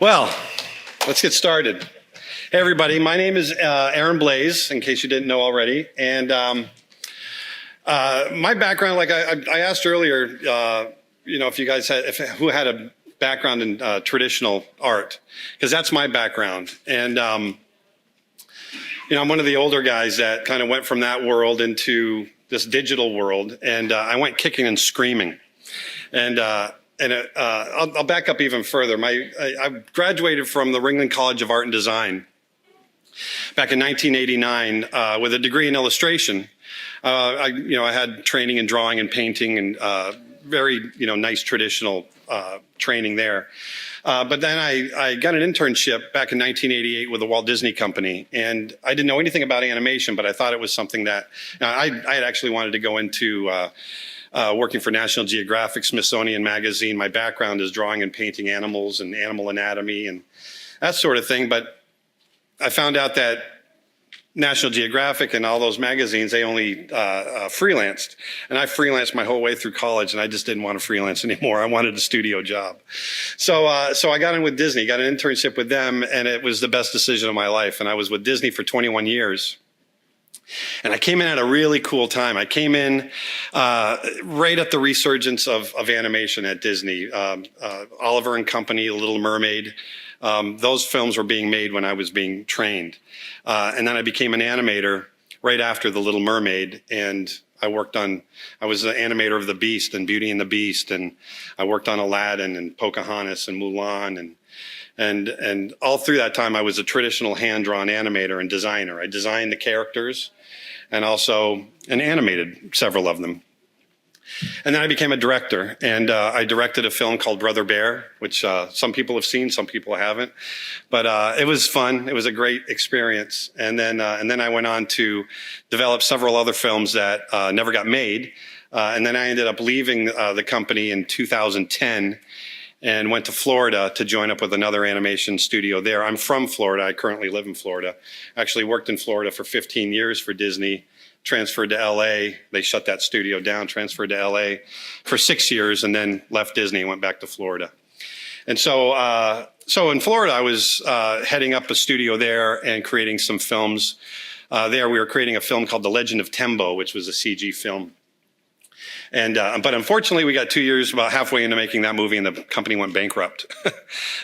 Well, let's get started. Hey everybody, my name is Aaron Blaise, in case you didn't know already. And my background, like I asked earlier, if you guys had, who had a background in traditional art, because that's my background. And I'm one of the older guys that kind of went from that world into this digital world, and I went kicking and screaming. And I'll back up even further. I graduated from the Ringling College of Art and Design back in 1989 with a degree in illustration. I had training in drawing and painting and very nice traditional training there. But then I got an internship back in 1988 with the Walt Disney Company, and I didn't know anything about animation, but I thought it was something that I had actually wanted to go into. Working for National Geographic, Smithsonian Magazine. My background is drawing and painting animals and animal anatomy and that sort of thing. But I found out that National Geographic and all those magazines, they only freelanced. And I freelanced my whole way through college, and I just didn't want to freelance anymore. I wanted a studio job. So I got in with Disney, got an internship with them, and it was the best decision of my life. And I was with Disney for 21 years. And I came in at a really cool time. I came in right at the resurgence of animation at Disney. Oliver and Company, Little Mermaid, those films were being made when I was being trained. And then I became an animator right after The Little Mermaid. And I was the animator of The Beast and Beauty and the Beast. And I worked on Aladdin and Pocahontas and Mulan. And all through that time, I was a traditional hand-drawn animator and designer. I designed the characters and also animated several of them. And then I became a director, and I directed a film called Brother Bear, which some people have seen, some people haven't. But it was fun. It was a great experience. And then I went on to develop several other films that never got made. And then I ended up leaving the company in 2010 and went to Florida to join up with another animation studio there. I'm from Florida. I currently live in Florida. Actually worked in Florida for 15 years for Disney, transferred to LA. They shut that studio down, transferred to LA for 6 years, and then left Disney and went back to Florida. And so in Florida, I was heading up a studio there and creating some films. There we were creating a film called The Legend of Tembo, which was a CG film. But unfortunately, we got 2 years, about halfway into making that movie, and the company went bankrupt.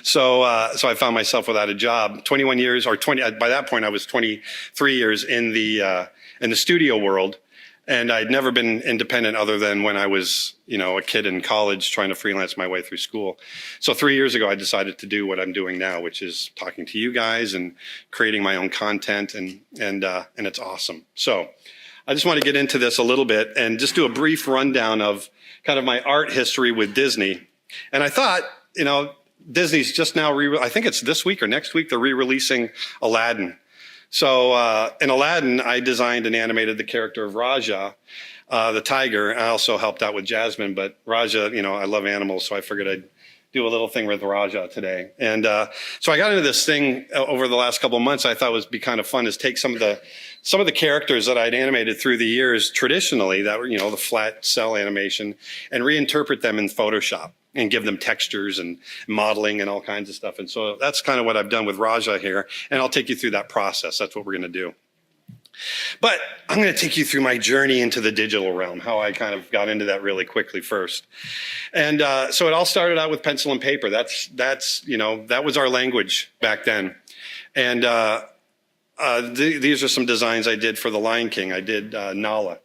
So I found myself without a job. 21 years, or 20. By that point, I was 23 years in the studio world, and I'd never been independent other than when I was, a kid in college trying to freelance my way through school. So 3 years ago, I decided to do what I'm doing now, which is talking to you guys and creating my own content, and it's awesome. So I just want to get into this a little bit and just do a brief rundown of kind of my art history with Disney. And I thought, Disney's just now, I think it's this week or next week, they're re-releasing Aladdin. So in Aladdin, I designed and animated the character of Rajah, the tiger. I also helped out with Jasmine, but Rajah, I love animals, so I figured I'd do a little thing with Rajah today. And so I got into this thing over the last couple of months. I thought would be kind of fun is take some of the characters that I'd animated through the years traditionally that were, the flat cell animation, and reinterpret them in Photoshop and give them textures and modeling and all kinds of stuff. And so that's kind of what I've done with Rajah here. And I'll take you through that process. That's what we're going to do. But I'm going to take you through my journey into the digital realm, how I kind of got into that really quickly first. And so it all started out with pencil and paper. That was our language back then. And these are some designs I did for The Lion King. I did Nala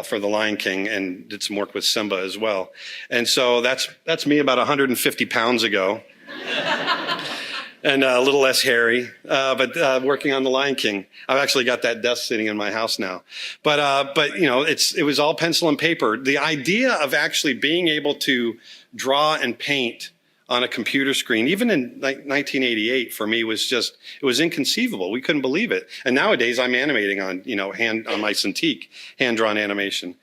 for The Lion King and did some work with Simba as well. And so that's me about 150 pounds ago. And a little less hairy, but working on The Lion King. I've actually got that desk sitting in my house now. But it was all pencil and paper. The idea of actually being able to draw and paint on a computer screen, even in 1988, for me was it was inconceivable. We couldn't believe it. And nowadays I'm animating on my Cintiq, hand-drawn animation.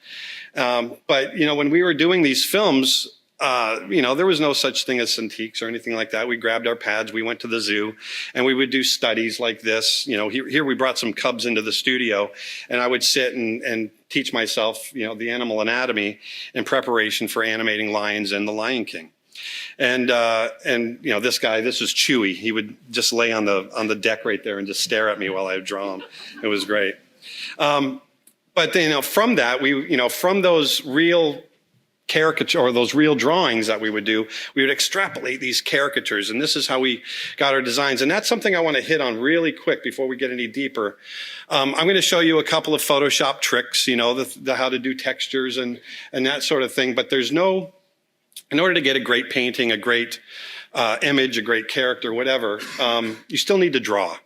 But when we were doing these films, there was no such thing as Cintiqs or anything like that. We grabbed our pads, we went to the zoo, and we would do studies like this. Here we brought some cubs into the studio, and I would sit and teach myself, the animal anatomy in preparation for animating lions and The Lion King. And this guy, this was Chewy. He would just lay on the deck right there and just stare at me while I would draw him. It was great. But then, from that, from those real caricature or those real drawings that we would extrapolate these caricatures, and this is how we got our designs. And that's something I want to hit on really quick before we get any deeper. I'm going to show you a couple of Photoshop tricks, how to do textures and that sort of thing. But in order to get a great painting, a great image, a great character, whatever, you still need to draw.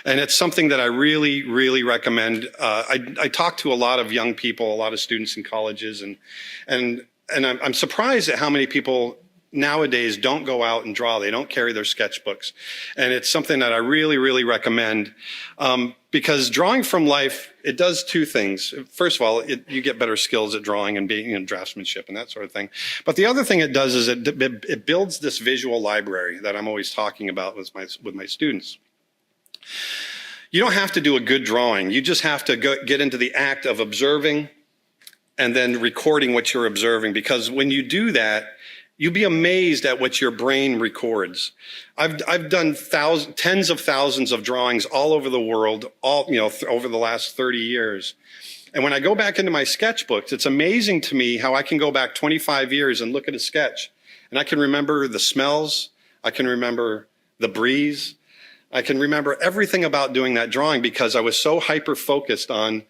And it's something that I really, really recommend. I talk to a lot of young people, a lot of students in colleges, and I'm surprised at how many people nowadays don't go out and draw. They don't carry their sketchbooks. And it's something that I really, really recommend, because drawing from life, it does two things. First of all, you get better skills at drawing and being in draftsmanship and that sort of thing. But the other thing it does is it builds this visual library that I'm always talking about with my students. You don't have to do a good drawing. You just have to get into the act of observing and then recording what you're observing, because when you do that, you'll be amazed at what your brain records. I've done tens of thousands of drawings all over the world, over the last 30 years. And when I go back into my sketchbooks, it's amazing to me how I can go back 25 years and look at a sketch, and I can remember the smells, I can remember the breeze, I can remember everything about doing that drawing because I was so hyper-focused on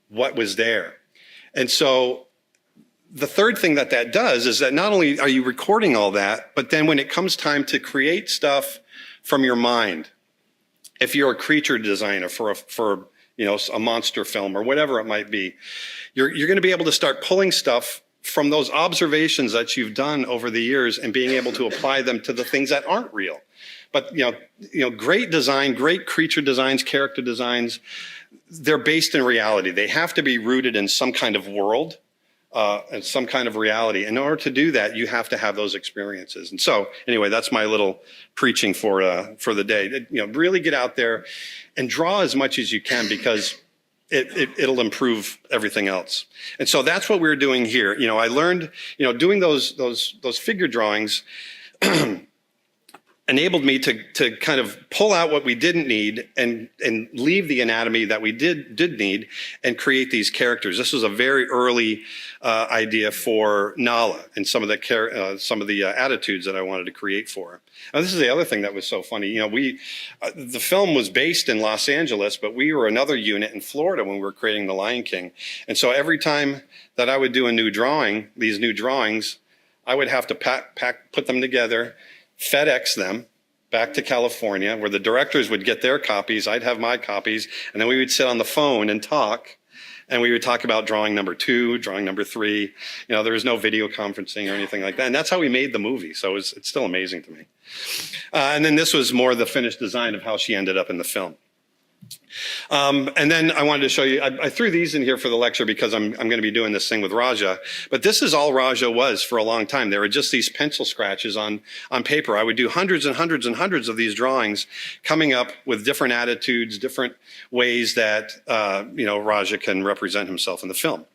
what was there. And so the third thing that does is that not only are you recording all that, but then when it comes time to create stuff from your mind, if you're a creature designer for a monster film or whatever it might be, you're going to be able to start pulling stuff from those observations that you've done over the years and being able to apply them to the things that aren't real. But great design, great creature designs, character designs, they're based in reality. They have to be rooted in some kind of world and some kind of reality. In order to do that, you have to have those experiences. And so, anyway, that's my little preaching for the day. Really get out there and draw as much as you can, because it'll improve everything else. And so that's what we're doing here. I learned, doing those figure drawings enabled me to kind of pull out what we didn't need and leave the anatomy that we did need and create these characters. This was a very early idea for Nala and some of the attitudes that I wanted to create for her. Now, this is the other thing that was so funny. The film was based in Los Angeles, but we were another unit in Florida when we were creating The Lion King. And so every time that I would do a new drawing, these new drawings, I would have to put them together, FedEx them back to California, where the directors would get their copies, I'd have my copies, and then we would sit on the phone and talk, and we would talk about drawing number 2, drawing number 3. There was no video conferencing or anything like that, and that's how we made the movie, so it's still amazing to me. And then this was more the finished design of how she ended up in the film. And then I wanted to show you, I threw these in here for the lecture because I'm going to be doing this thing with Rajah, but this is all Rajah was for a long time. There were just these pencil scratches on paper. I would do hundreds and hundreds and hundreds of these drawings, coming up with different attitudes, different ways that, Rajah can represent himself in the film.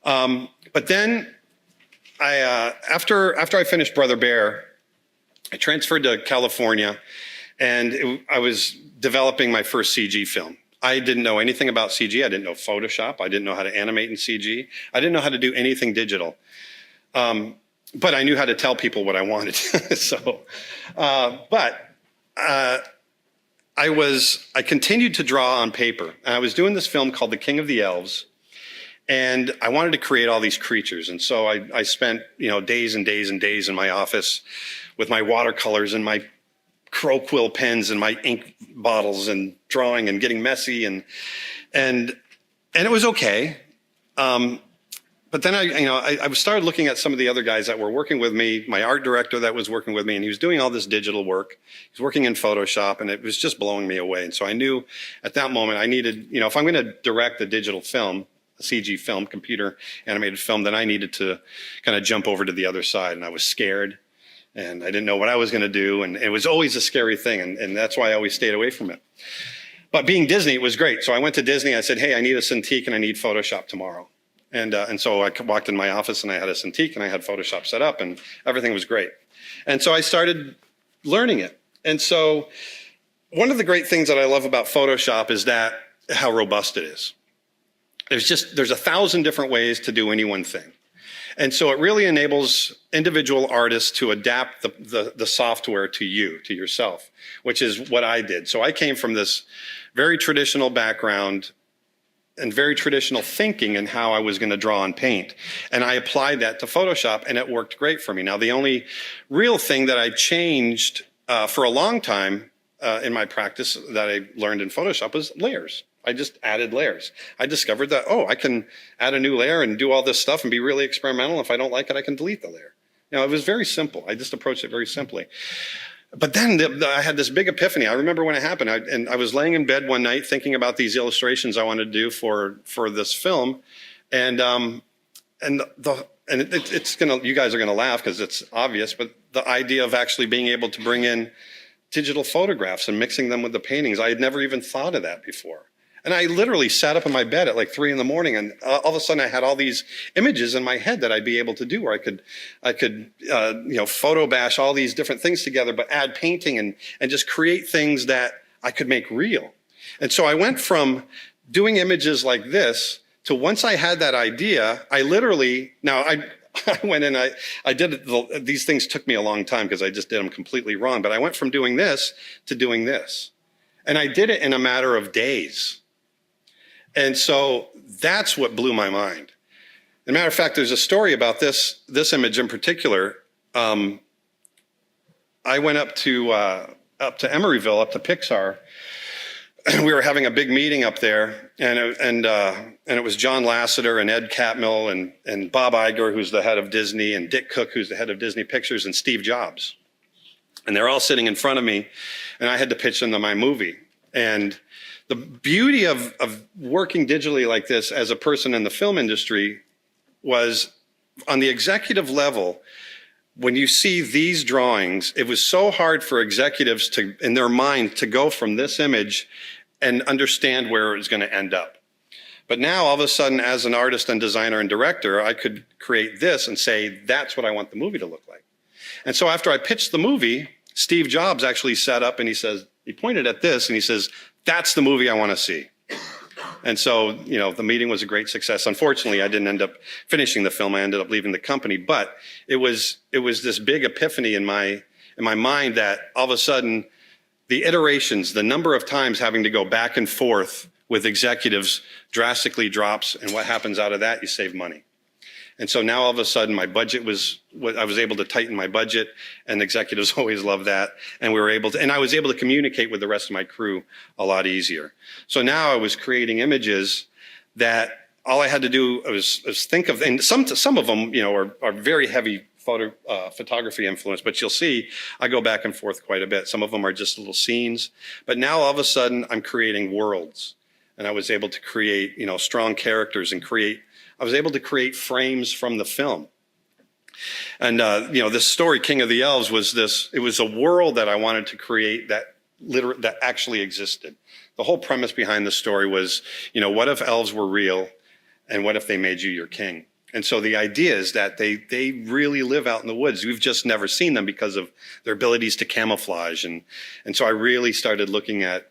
But then after I finished Brother Bear, I transferred to California, and I was developing my first CG film. I didn't know anything about CG. I didn't know Photoshop. I didn't know how to animate in CG. I didn't know how to do anything digital. But I knew how to tell people what I wanted. I continued to draw on paper. And I was doing this film called The King of the Elves, and I wanted to create all these creatures. And so I spent, days and days and days in my office with my watercolors and my crow quill pens and my ink bottles and drawing and getting messy and it was okay. But then I started looking at some of the other guys that were working with me, my art director that was working with me, and he was doing all this digital work. He was working in Photoshop, and it was just blowing me away. And so I knew at that moment I needed, if I'm going to direct a digital film, a CG film, computer animated film, then I needed to kind of jump over to the other side. And I was scared. And I didn't know what I was going to do, and it was always a scary thing, and that's why I always stayed away from it. But being Disney, it was great. So I went to Disney, I said, hey, I need a Cintiq and I need Photoshop tomorrow. And so I walked in my office and I had a Cintiq and I had Photoshop set up and everything was great. And so I started learning it. And so one of the great things that I love about Photoshop is that how robust it is. There's 1,000 different ways to do any one thing. And so it really enables individual artists to adapt the software to you, to yourself, which is what I did. So I came from this very traditional background and very traditional thinking in how I was going to draw and paint. And I applied that to Photoshop and it worked great for me. Now, the only real thing that I changed for a long time in my practice that I learned in Photoshop was layers. I just added layers. I discovered that, oh, I can add a new layer and do all this stuff and be really experimental. If I don't like it, I can delete the layer. You know, it was very simple. I just approached it very simply. But then I had this big epiphany. I remember when it happened. I was laying in bed one night thinking about these illustrations I wanted to do for this film, and it's gonna, you guys are gonna laugh because it's obvious, but the idea of actually being able to bring in digital photographs and mixing them with the paintings, I had never even thought of that before. And I literally sat up in my bed at like 3 a.m. and all of a sudden I had all these images in my head that I'd be able to do, where I could photo bash all these different things together, but add painting and just create things that I could make real. And so I went from doing images like this to, once I had that idea, I literally, I went and I did it. These things took me a long time because I just did them completely wrong. But I went from doing this to doing this. And I did it in a matter of days. And so that's what blew my mind. As a matter of fact, there's a story about this image in particular. I went up to Emeryville, up to Pixar. We were having a big meeting up there, and it was John Lasseter and Ed Catmull and Bob Iger, who's the head of Disney, and Dick Cook, who's the head of Disney Pictures, and Steve Jobs. And they're all sitting in front of me, and I had to pitch them to my movie. And the beauty of working digitally like this as a person in the film industry was, on the executive level, when you see these drawings, it was so hard for executives to, in their mind, to go from this image and understand where it was going to end up. But now, all of a sudden, as an artist and designer and director, I could create this and say, that's what I want the movie to look like. And so after I pitched the movie, Steve Jobs actually sat up and he pointed at this and he says, that's the movie I want to see. And so, the meeting was a great success. Unfortunately, I didn't end up finishing the film. I ended up leaving the company, but it was this big epiphany in my mind that all of a sudden the iterations, the number of times having to go back and forth with executives drastically drops. And what happens out of that? You save money. And so now all of a sudden my budget I was able to tighten my budget, and executives always love that. And I was able to communicate with the rest of my crew a lot easier. So now I was creating images that all I had to do was think of, and some of them, are very heavy photography influence, but you'll see I go back and forth quite a bit. Some of them are just little scenes, but now all of a sudden I'm creating worlds, and I was able to create, strong characters and I was able to create frames from the film. And, this story, King of the Elves, it was a world that I wanted to create that actually existed. The whole premise behind the story was, what if elves were real, and what if they made you your king? And so the idea is that they really live out in the woods. We've just never seen them because of their abilities to camouflage. And so I really started looking at,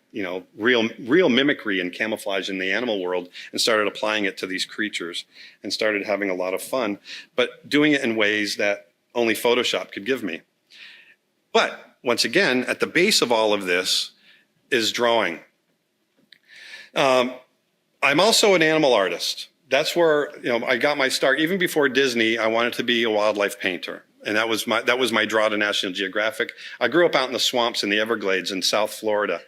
real mimicry and camouflage in the animal world, and started applying it to these creatures and started having a lot of fun, but doing it in ways that only Photoshop could give me. But once again, at the base of all of this is drawing. I'm also an animal artist. That's where I got my start. Even before Disney, I wanted to be a wildlife painter, and that was my draw to National Geographic. I grew up out in the swamps in the Everglades in South Florida,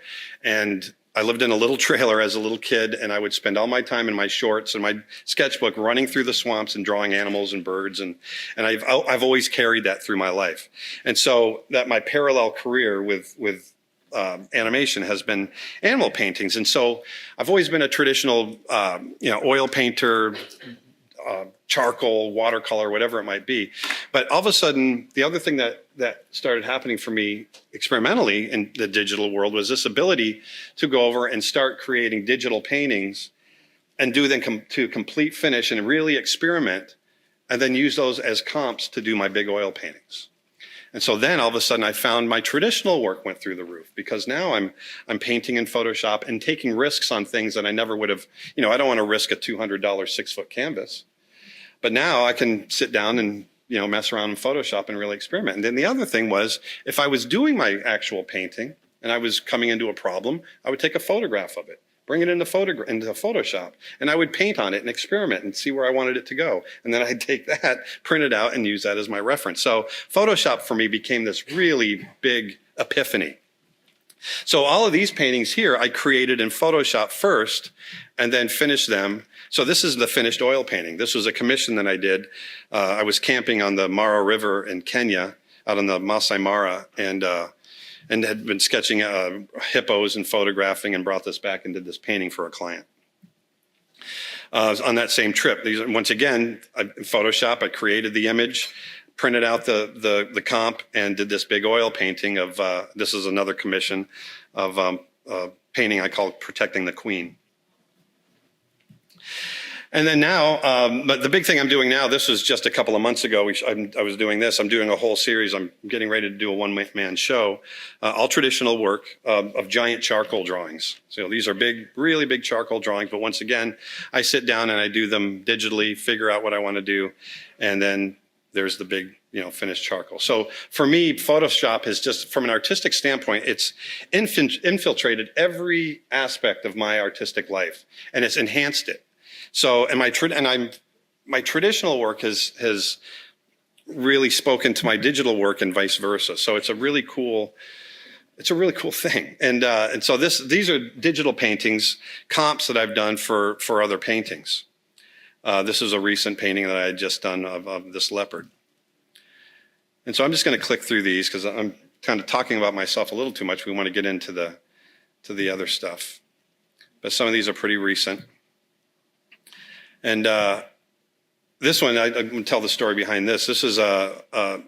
and I lived in a little trailer as a little kid, and I would spend all my time in my shorts and my sketchbook running through the swamps and drawing animals and birds, and I've always carried that through my life. And so that my parallel career with animation has been animal paintings. And so I've always been a traditional, oil painter, charcoal, watercolor, whatever it might be. But all of a sudden, the other thing that started happening for me experimentally in the digital world was this ability to go over and start creating digital paintings and do them to complete finish and really experiment, and then use those as comps to do my big oil paintings. And so then all of a sudden I found my traditional work went through the roof, because now I'm painting in Photoshop and taking risks on things that I never would have. I don't want to risk a $200 6-foot canvas, but now I can sit down and mess around in Photoshop and really experiment. And then the other thing was, if I was doing my actual painting and I was coming into a problem, I would take a photograph of it, bring it into Photoshop, and I would paint on it and experiment and see where I wanted it to go. And then I'd take that, print it out, and use that as my reference. So Photoshop for me became this really big epiphany. So all of these paintings here I created in Photoshop first and then finished them. So this is the finished oil painting. This was a commission that I did. I was camping on the Mara River in Kenya, out on the Masai Mara, and had been sketching hippos and photographing, and brought this back and did this painting for a client. On that same trip, once again, in Photoshop, I created the image, printed out the comp, and did this big oil painting of, this is another commission of painting I call Protecting the Queen. And then now, but the big thing I'm doing now, this was just a couple of months ago, I was doing this. I'm doing a whole series. I'm getting ready to do a one-man show, all traditional work of giant charcoal drawings. So these are big, really big charcoal drawings. But once again, I sit down and I do them digitally, figure out what I want to do. And then there's the big, finished charcoal. So for me, Photoshop has just, from an artistic standpoint, it's infiltrated every aspect of my artistic life, and it's enhanced it. So, and my traditional work has really spoken to my digital work and vice versa. So it's a really cool thing. And so these are digital paintings, comps that I've done for other paintings. This is a recent painting that I had just done of this leopard. And so I'm just going to click through these because I'm kind of talking about myself a little too much. We want to get into the other stuff. But some of these are pretty recent. And this one, I'm going to tell the story behind this. This is an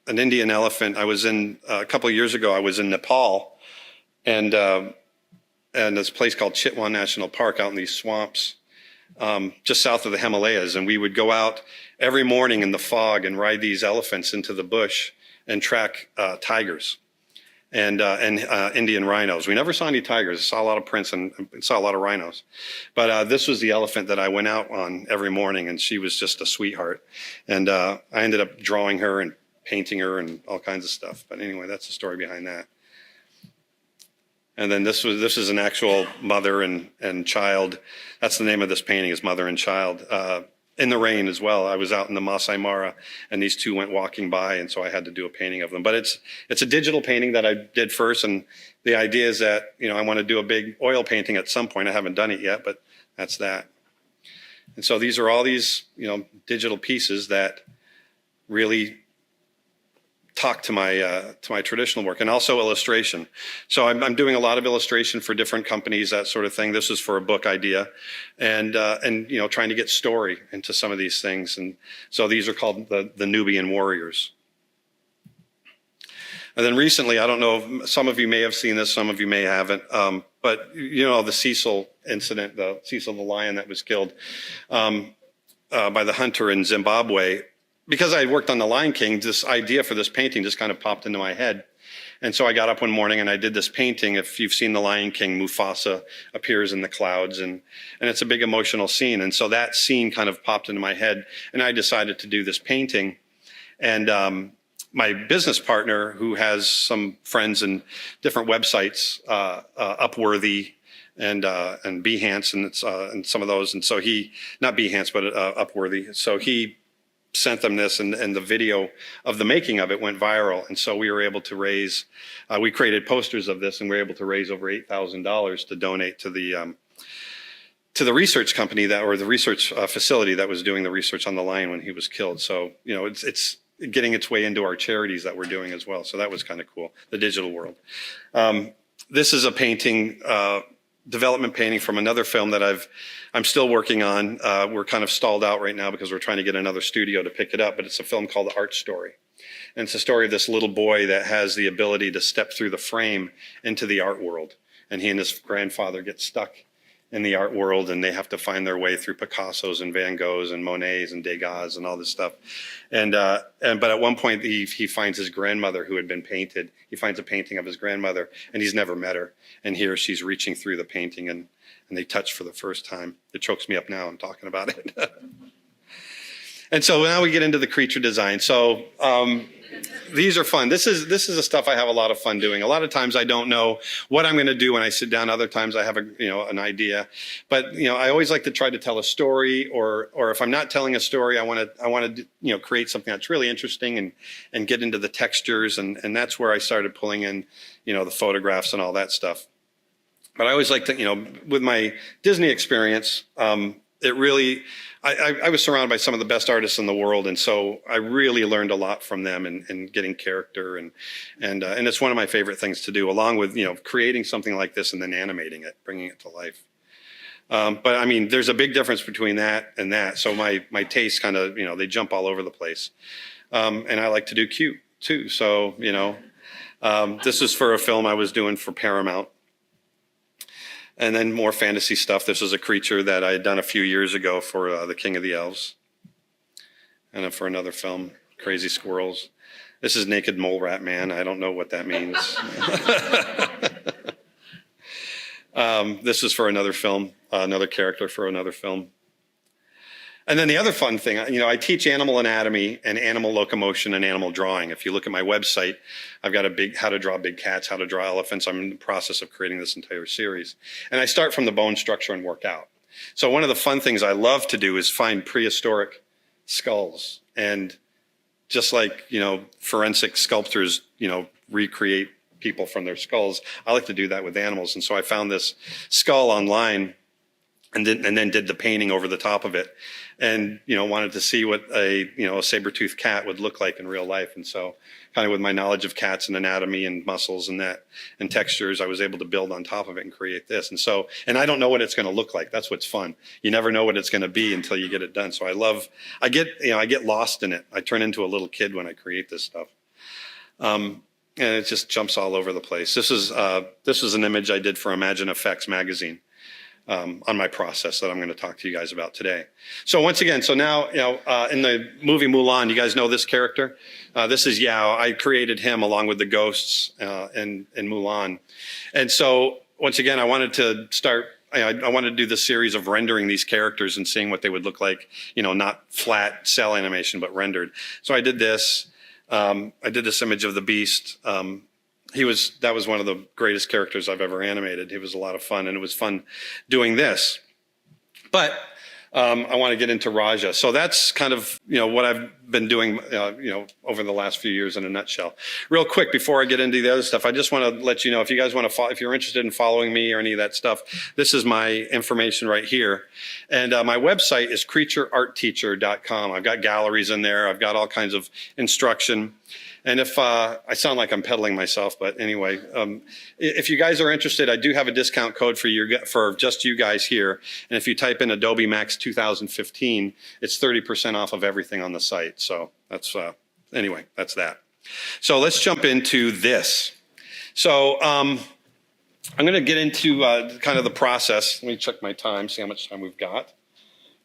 Indian elephant. A couple of years ago, I was in Nepal, and this place called Chitwan National Park out in these swamps, just south of the Himalayas. And we would go out every morning in the fog and ride these elephants into the bush and track tigers and Indian rhinos. We never saw any tigers. Saw a lot of prints and saw a lot of rhinos. But this was the elephant that I went out on every morning, and she was just a sweetheart. And I ended up drawing her and painting her and all kinds of stuff. But anyway, that's the story behind that. And then this is an actual mother and child. That's the name of this painting, is Mother and Child. In the rain as well. I was out in the Masai Mara, and these two went walking by, and so I had to do a painting of them. But it's a digital painting that I did first, and the idea is that I want to do a big oil painting at some point. I haven't done it yet, but that's that. And so these are all these digital pieces that really talk to my traditional work, and also illustration. So I'm doing a lot of illustration for different companies, that sort of thing. This is for a book idea, and trying to get story into some of these things. And so these are called the Nubian Warriors. And then recently, I don't know, some of you may have seen this, some of you may haven't, but the Cecil incident, the Cecil the lion that was killed by the hunter in Zimbabwe. Because I had worked on The Lion King, this idea for this painting just kind of popped into my head. And so I got up one morning and I did this painting. If you've seen The Lion King, Mufasa appears in the clouds, and it's a big emotional scene. And so that scene kind of popped into my head, and I decided to do this painting. And my business partner, who has some friends in different websites, Upworthy and Behance and some of those. And so not Behance, but Upworthy. So he sent them this, and the video of the making of it went viral. And so we were able to raise, we created posters of this, and we were able to raise over $8,000 to donate to the research company or the research facility that was doing the research on the lion when he was killed. So, it's getting its way into our charities that we're doing as well. So that was kind of cool, the digital world. This is a painting, development painting from another film that I'm still working on. We're kind of stalled out right now because we're trying to get another studio to pick it up, but it's a film called The Art Story. And it's a story of this little boy that has the ability to step through the frame into the art world. And he and his grandfather get stuck in the art world, and they have to find their way through Picassos and Van Goghs and Monets and Degas and all this stuff. But at one point he finds his grandmother who had been painted. He finds a painting of his grandmother, and he's never met her. And here she's reaching through the painting, and they touch for the first time. It chokes me up now. I'm talking about it. And so now we get into the creature design. So these are fun. This is the stuff I have a lot of fun doing. A lot of times I don't know what I'm going to do when I sit down. Other times I have an idea, but I always like to try to tell a story, or if I'm not telling a story, I want to create something that's really interesting and get into the textures, and that's where I started pulling in the photographs and all that stuff. But I always like to with my Disney experience, it really, I was surrounded by some of the best artists in the world, and so I really learned a lot from them and getting character, and it's one of my favorite things to do, along with creating something like this and then animating it, bringing it to life. But I mean, there's a big difference between that and that. So my tastes kind of they jump all over the place, and I like to do cute too. So this is for a film I was doing for Paramount. And then more fantasy stuff. This is a creature that I had done a few years ago for The King of the Elves. And then for another film, Crazy Squirrels. This is Naked Mole Rat Man. I don't know what that means. This is for another film, another character for another film. And then the other fun thing, I teach animal anatomy and animal locomotion and animal drawing. If you look at my website, I've got a big how to draw big cats, how to draw elephants. I'm in the process of creating this entire series. And I start from the bone structure and work out. So one of the fun things I love to do is find prehistoric skulls. And just like, forensic sculptors, recreate people from their skulls, I like to do that with animals. And so I found this skull online and then did the painting over the top of it, and wanted to see what a saber-toothed cat would look like in real life. And so kind of with my knowledge of cats and anatomy and muscles and textures, I was able to build on top of it and create this. And I don't know what it's going to look like. That's what's fun. You never know what it's going to be until you get it done. So I get lost in it. I turn into a little kid when I create this stuff. And it just jumps all over the place. This is an image I did for Imagine Effects magazine. On my process that I'm going to talk to you guys about today. So once again, now, in the movie Mulan, you guys know this character? This is Yao. I created him along with the ghosts in Mulan. And so once again, I wanted to start, I wanted to do this series of rendering these characters and seeing what they would look like, not flat cell animation, but rendered. So I did this. I did this image of the beast. That was one of the greatest characters I've ever animated. It was a lot of fun, and it was fun doing this. But I want to get into Rajah. So that's kind of what I've been doing over the last few years in a nutshell. Real quick before I get into the other stuff, I just want to let you know, if you guys want to if you're interested in following me or any of that stuff, this is my information right here. And my website is creatureartteacher.com. I've got galleries in there. I've got all kinds of instruction. And if I sound like I'm peddling myself, but anyway, if you guys are interested, I do have a discount code for just you guys here. And if you type in Adobe MAX 2015, it's 30% off of everything on the site. So that's anyway, that's that. So let's jump into this. So I'm going to get into kind of the process. Let me check my time, see how much time we've got.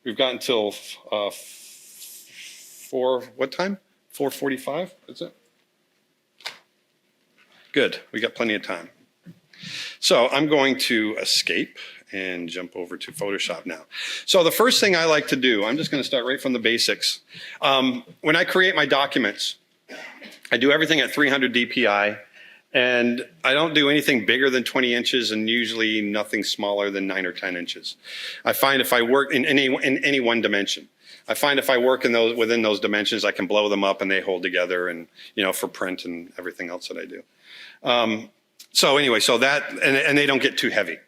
We've got until 4:45, is it? Good, we got plenty of time. So I'm going to escape and jump over to Photoshop now. So the first thing I like to do, I'm just going to start right from the basics. When I create my documents, I do everything at 300 DPI, and I don't do anything bigger than 20 inches and usually nothing smaller than 9 or 10 inches. I find if I work in any one dimension, I find if I work within those dimensions, I can blow them up and they hold together, and for print and everything else that I do. So anyway, and they don't get too heavy.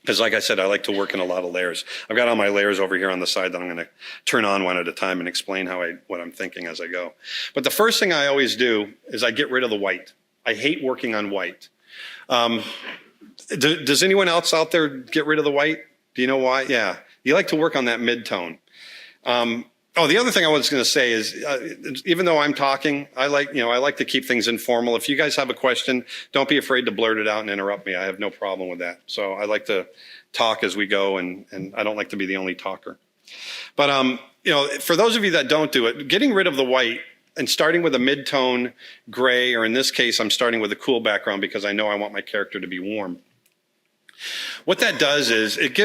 Because like I said, I like to work in a lot of layers. I've got all my layers over here on the side that I'm going to turn on one at a time and explain what I'm thinking as I go. But the first thing I always do is I get rid of the white. I hate working on white. Does anyone else out there get rid of the white? Do you know why? Yeah. You like to work on that mid-tone. The other thing I was going to say is, even though I'm talking, I like to keep things informal. If you guys have a question, don't be afraid to blurt it out and interrupt me. I have no problem with that. So I like to talk as we go, and I don't like to be the only talker. But for those of you that don't do it, getting rid of the white and starting with a mid-tone gray, or in this case, I'm starting with a cool background because I know I want my character to be warm. What that does is it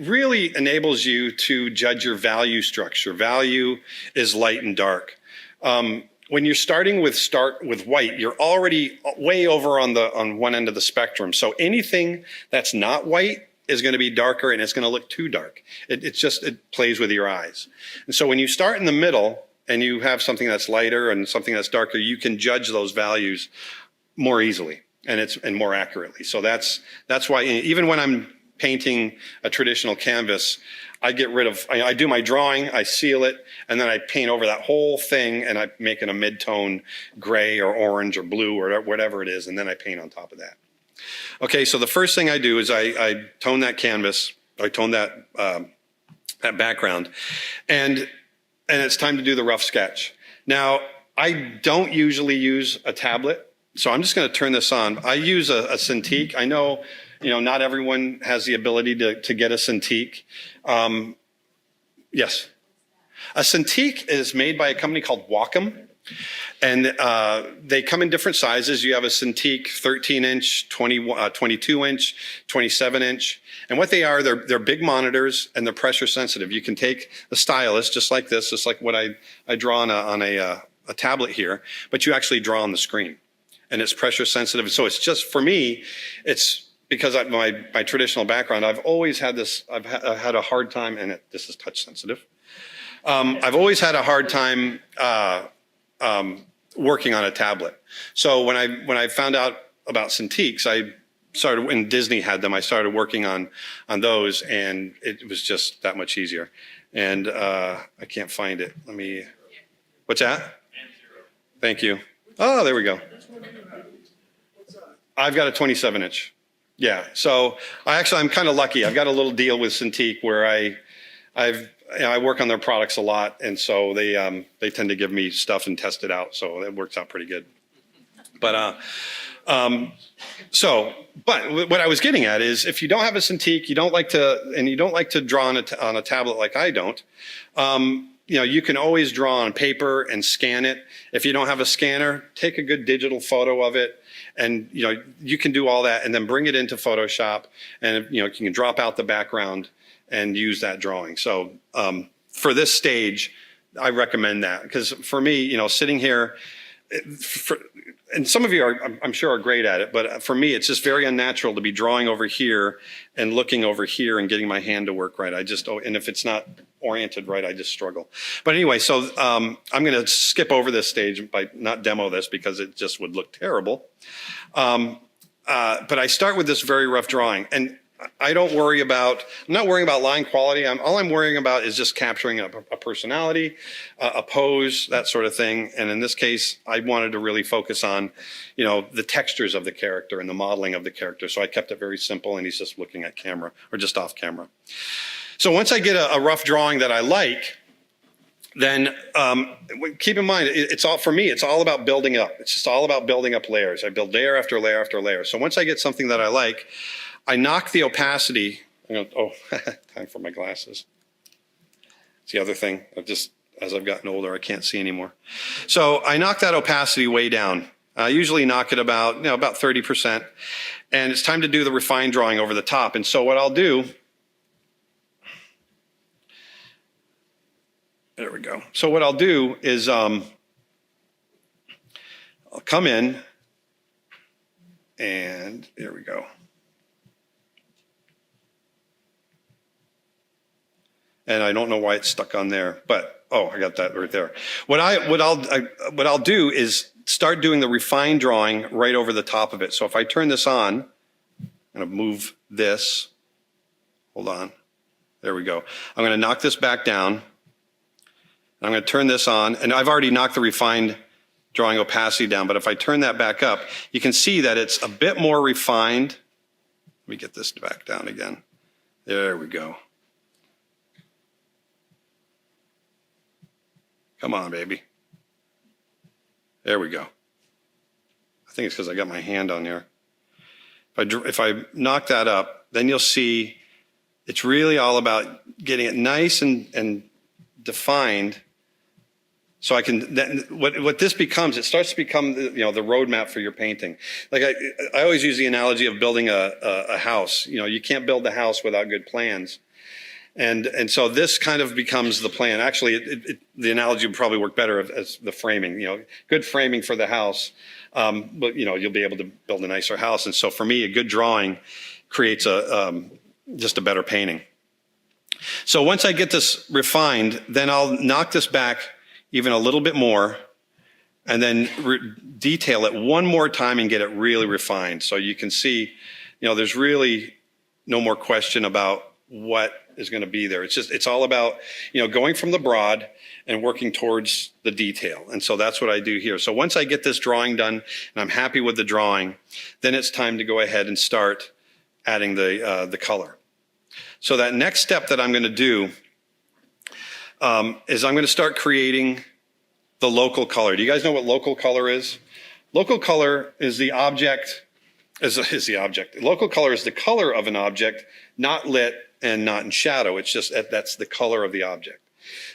really enables you to judge your value structure. Value is light and dark. When you're starting with white, you're already way over on one end of the spectrum. So anything that's not white is going to be darker, and it's going to look too dark. It plays with your eyes. And so when you start in the middle and you have something that's lighter and something that's darker, you can judge those values more easily and more accurately. So that's why even when I'm painting a traditional canvas, I do my drawing, I seal it, and then I paint over that whole thing, and I make it a mid-tone gray or orange or blue or whatever it is, and then I paint on top of that. Okay, so the first thing I do is I tone that canvas, I tone that background, and it's time to do the rough sketch. Now, I don't usually use a tablet, so I'm just going to turn this on. I use a Cintiq. I know, not everyone has the ability to get a Cintiq. Yes. A Cintiq is made by a company called Wacom. And they come in different sizes. You have a Cintiq 13-inch, 22-inch, 27-inch. And what they are, they're big monitors, and they're pressure sensitive. You can take the stylus, just like this, just like what I draw on a tablet here, but you actually draw on the screen. And it's pressure sensitive. So it's just, for me, it's because of my traditional background, I've always had this, I've had a hard time, and this is touch sensitive. I've always had a hard time working on a tablet. So when I found out about Cintiqs, I started, when Disney had them, I started working on those, and it was just that much easier. And I can't find it. What's that? Thank you. Oh, there we go. I've got a 27-inch. Yeah. So I'm kind of lucky. I've got a little deal with Cintiq where I work on their products a lot, and so they tend to give me stuff and test it out. So it works out pretty good. But what I was getting at is, if you don't have a Cintiq, you don't like to draw on a tablet like I don't. You can always draw on paper and scan it. If you don't have a scanner, take a good digital photo of it, and you can do all that, and then bring it into Photoshop, and you can drop out the background and use that drawing. So for this stage, I recommend that, because for me, sitting here, and some of you I'm sure are great at it, but for me, it's just very unnatural to be drawing over here and looking over here and getting my hand to work right. And if it's not oriented right, I just struggle. But anyway, so I'm going to skip over this stage by not demo this, because it just would look terrible. But I start with this very rough drawing, and I'm not worrying about line quality. All I'm worrying about is just capturing a personality, a pose, that sort of thing. And in this case, I wanted to really focus on, the textures of the character and the modeling of the character. So I kept it very simple, and he's just looking at camera, or just off camera. So once I get a rough drawing that I like, then keep in mind, for me, it's all about building up. It's just all about building up layers. I build layer after layer after layer. So once I get something that I like, I knock the opacity. Time for my glasses. It's the other thing. As I've gotten older, I can't see anymore. So I knock that opacity way down. I usually knock it about 30%. And it's time to do the refined drawing over the top. And so what I'll do, there we go. So what I'll do is I'll come in, and there we go. And I don't know why it's stuck on there, but I got that right there. What I'll do is start doing the refined drawing right over the top of it. So if I turn this on, I'm going to move this. Hold on. There we go. I'm going to knock this back down. I'm going to turn this on, and I've already knocked the refined drawing opacity down, but if I turn that back up, you can see that it's a bit more refined. Let me get this back down again. There we go. Come on, baby. There we go. I think it's because I got my hand on here. If I knock that up, then you'll see It's really all about getting it nice and defined. So I can, what this becomes, it starts to become the roadmap for your painting. Like I always use the analogy of building a house. You can't build the house without good plans. And so this kind of becomes the plan. Actually, the analogy would probably work better as the framing. Good framing for the house, but you'll be able to build a nicer house. And so for me, a good drawing creates just a better painting. So once I get this refined, then I'll knock this back even a little bit more, and then detail it one more time and get it really refined. So you can see, there's really no more question about what is going to be there. It's all about, going from the broad and working towards the detail. And so that's what I do here. So once I get this drawing done and I'm happy with the drawing, then it's time to go ahead and start adding the color. So that next step that I'm going to do is I'm going to start creating the local color. Do you guys know what local color is? Local color is the object, Local color is the color of an object, not lit and not in shadow. It's just that's the color of the object.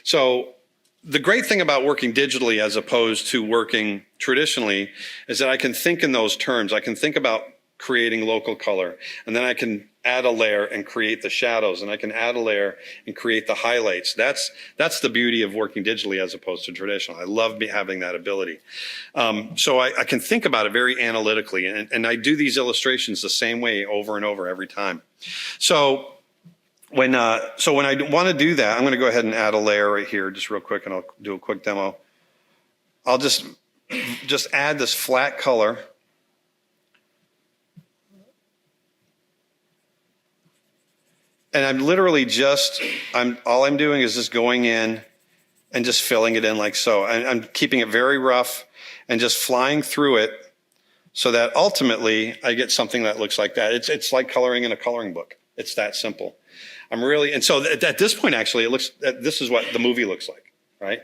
So the great thing about working digitally as opposed to working traditionally is that I can think in those terms. I can think about creating local color, and then I can add a layer and create the shadows, and I can add a layer and create the highlights. That's the beauty of working digitally as opposed to traditional. I love having that ability. So I can think about it very analytically, and I do these illustrations the same way over and over every time. So when I want to do that, I'm going to go ahead and add a layer right here just real quick, and I'll do a quick demo. I'll just add this flat color. And I'm literally all I'm doing is just going in and just filling it in like so. I'm keeping it very rough and just flying through it so that ultimately I get something that looks like that. It's like coloring in a coloring book. It's that simple. And so at this point, actually, this is what the movie looks like, right?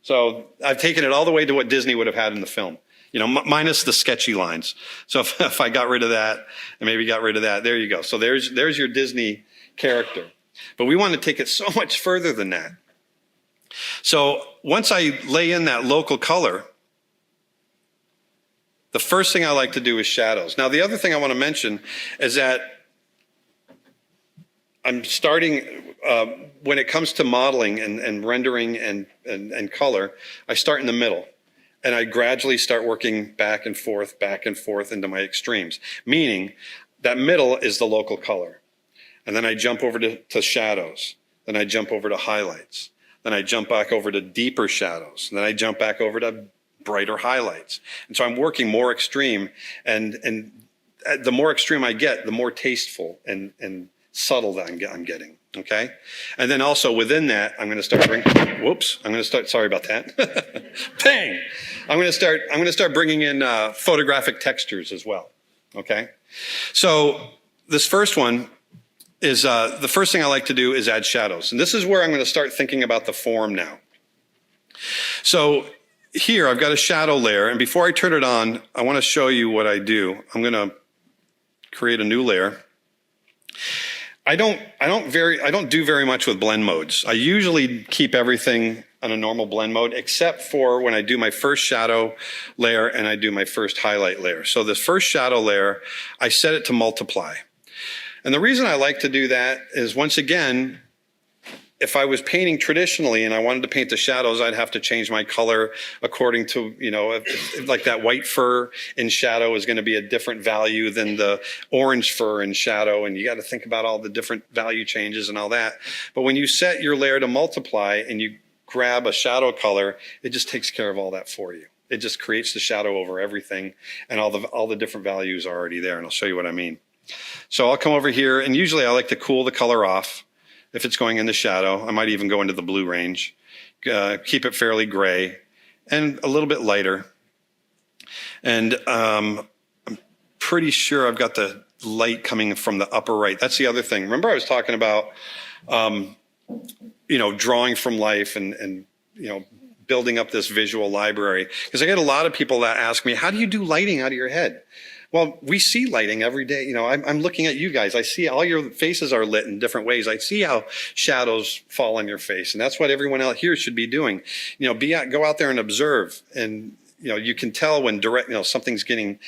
So I've taken it all the way to what Disney would have had in the film, minus the sketchy lines. So if I got rid of that and maybe got rid of that, there you go. So there's your Disney character. But we want to take it so much further than that. So once I lay in that local color, the first thing I like to do is shadows. Now, the other thing I want to mention is that I'm starting, when it comes to modeling and rendering and color, I start in the middle. And I gradually start working back and forth into my extremes. Meaning that middle is the local color. And then I jump over to shadows. Then I jump over to highlights. Then I jump back over to deeper shadows. And then I jump back over to brighter highlights. And so I'm working more extreme. And the more extreme I get, the more tasteful and subtle that I'm getting. Okay? And then also within that, I'm going to start sorry about that. Bang! I'm going to start bringing in photographic textures as well. Okay? So this first one is the first thing I like to do is add shadows. And this is where I'm going to start thinking about the form now. So here I've got a shadow layer, and before I turn it on, I want to show you what I do. I'm going to create a new layer. I don't do very much with blend modes. I usually keep everything on a normal blend mode, except for when I do my first shadow layer and I do my first highlight layer. So this first shadow layer, I set it to multiply. And the reason I like to do that is, once again, if I was painting traditionally and I wanted to paint the shadows, I'd have to change my color according to, like that white fur in shadow is going to be a different value than the orange fur in shadow. And you got to think about all the different value changes and all that. But when you set your layer to multiply and you grab a shadow color, it just takes care of all that for you. It just creates the shadow over everything, and all the different values are already there. And I'll show you what I mean. So I'll come over here, and usually I like to cool the color off. If it's going into shadow, I might even go into the blue range, keep it fairly gray and a little bit lighter. And I'm pretty sure I've got the light coming from the upper right. That's the other thing. Remember I was talking about, drawing from life and building up this visual library? Because I get a lot of people that ask me, how do you do lighting out of your head? Well, we see lighting every day. You know, I'm looking at you guys. I see all your faces are lit in different ways. I see how shadows fall on your face, and that's what everyone out here should be doing. You know, go out there and observe, and you know, you can tell when something's getting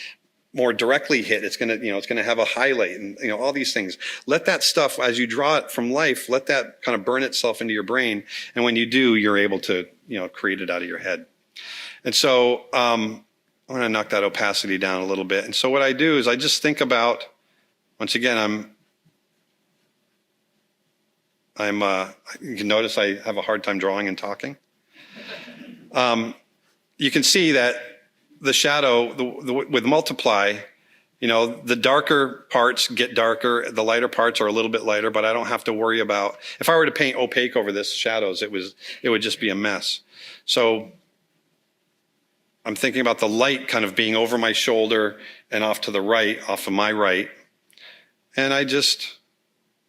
more directly hit. It's gonna have a highlight, and you know, all these things. Let that stuff, as you draw it from life, let that kind of burn itself into your brain, and when you do, you're able to create it out of your head. And so I'm going to knock that opacity down a little bit. And so what I do is I just think about, once again, you can notice I have a hard time drawing and talking. You can see that the shadow with multiply, you know, the darker parts get darker, the lighter parts are a little bit lighter, but I don't have to worry about, if I were to paint opaque over this shadows, it would just be a mess. So I'm thinking about the light kind of being over my shoulder and off to the right, off of my right. And I just,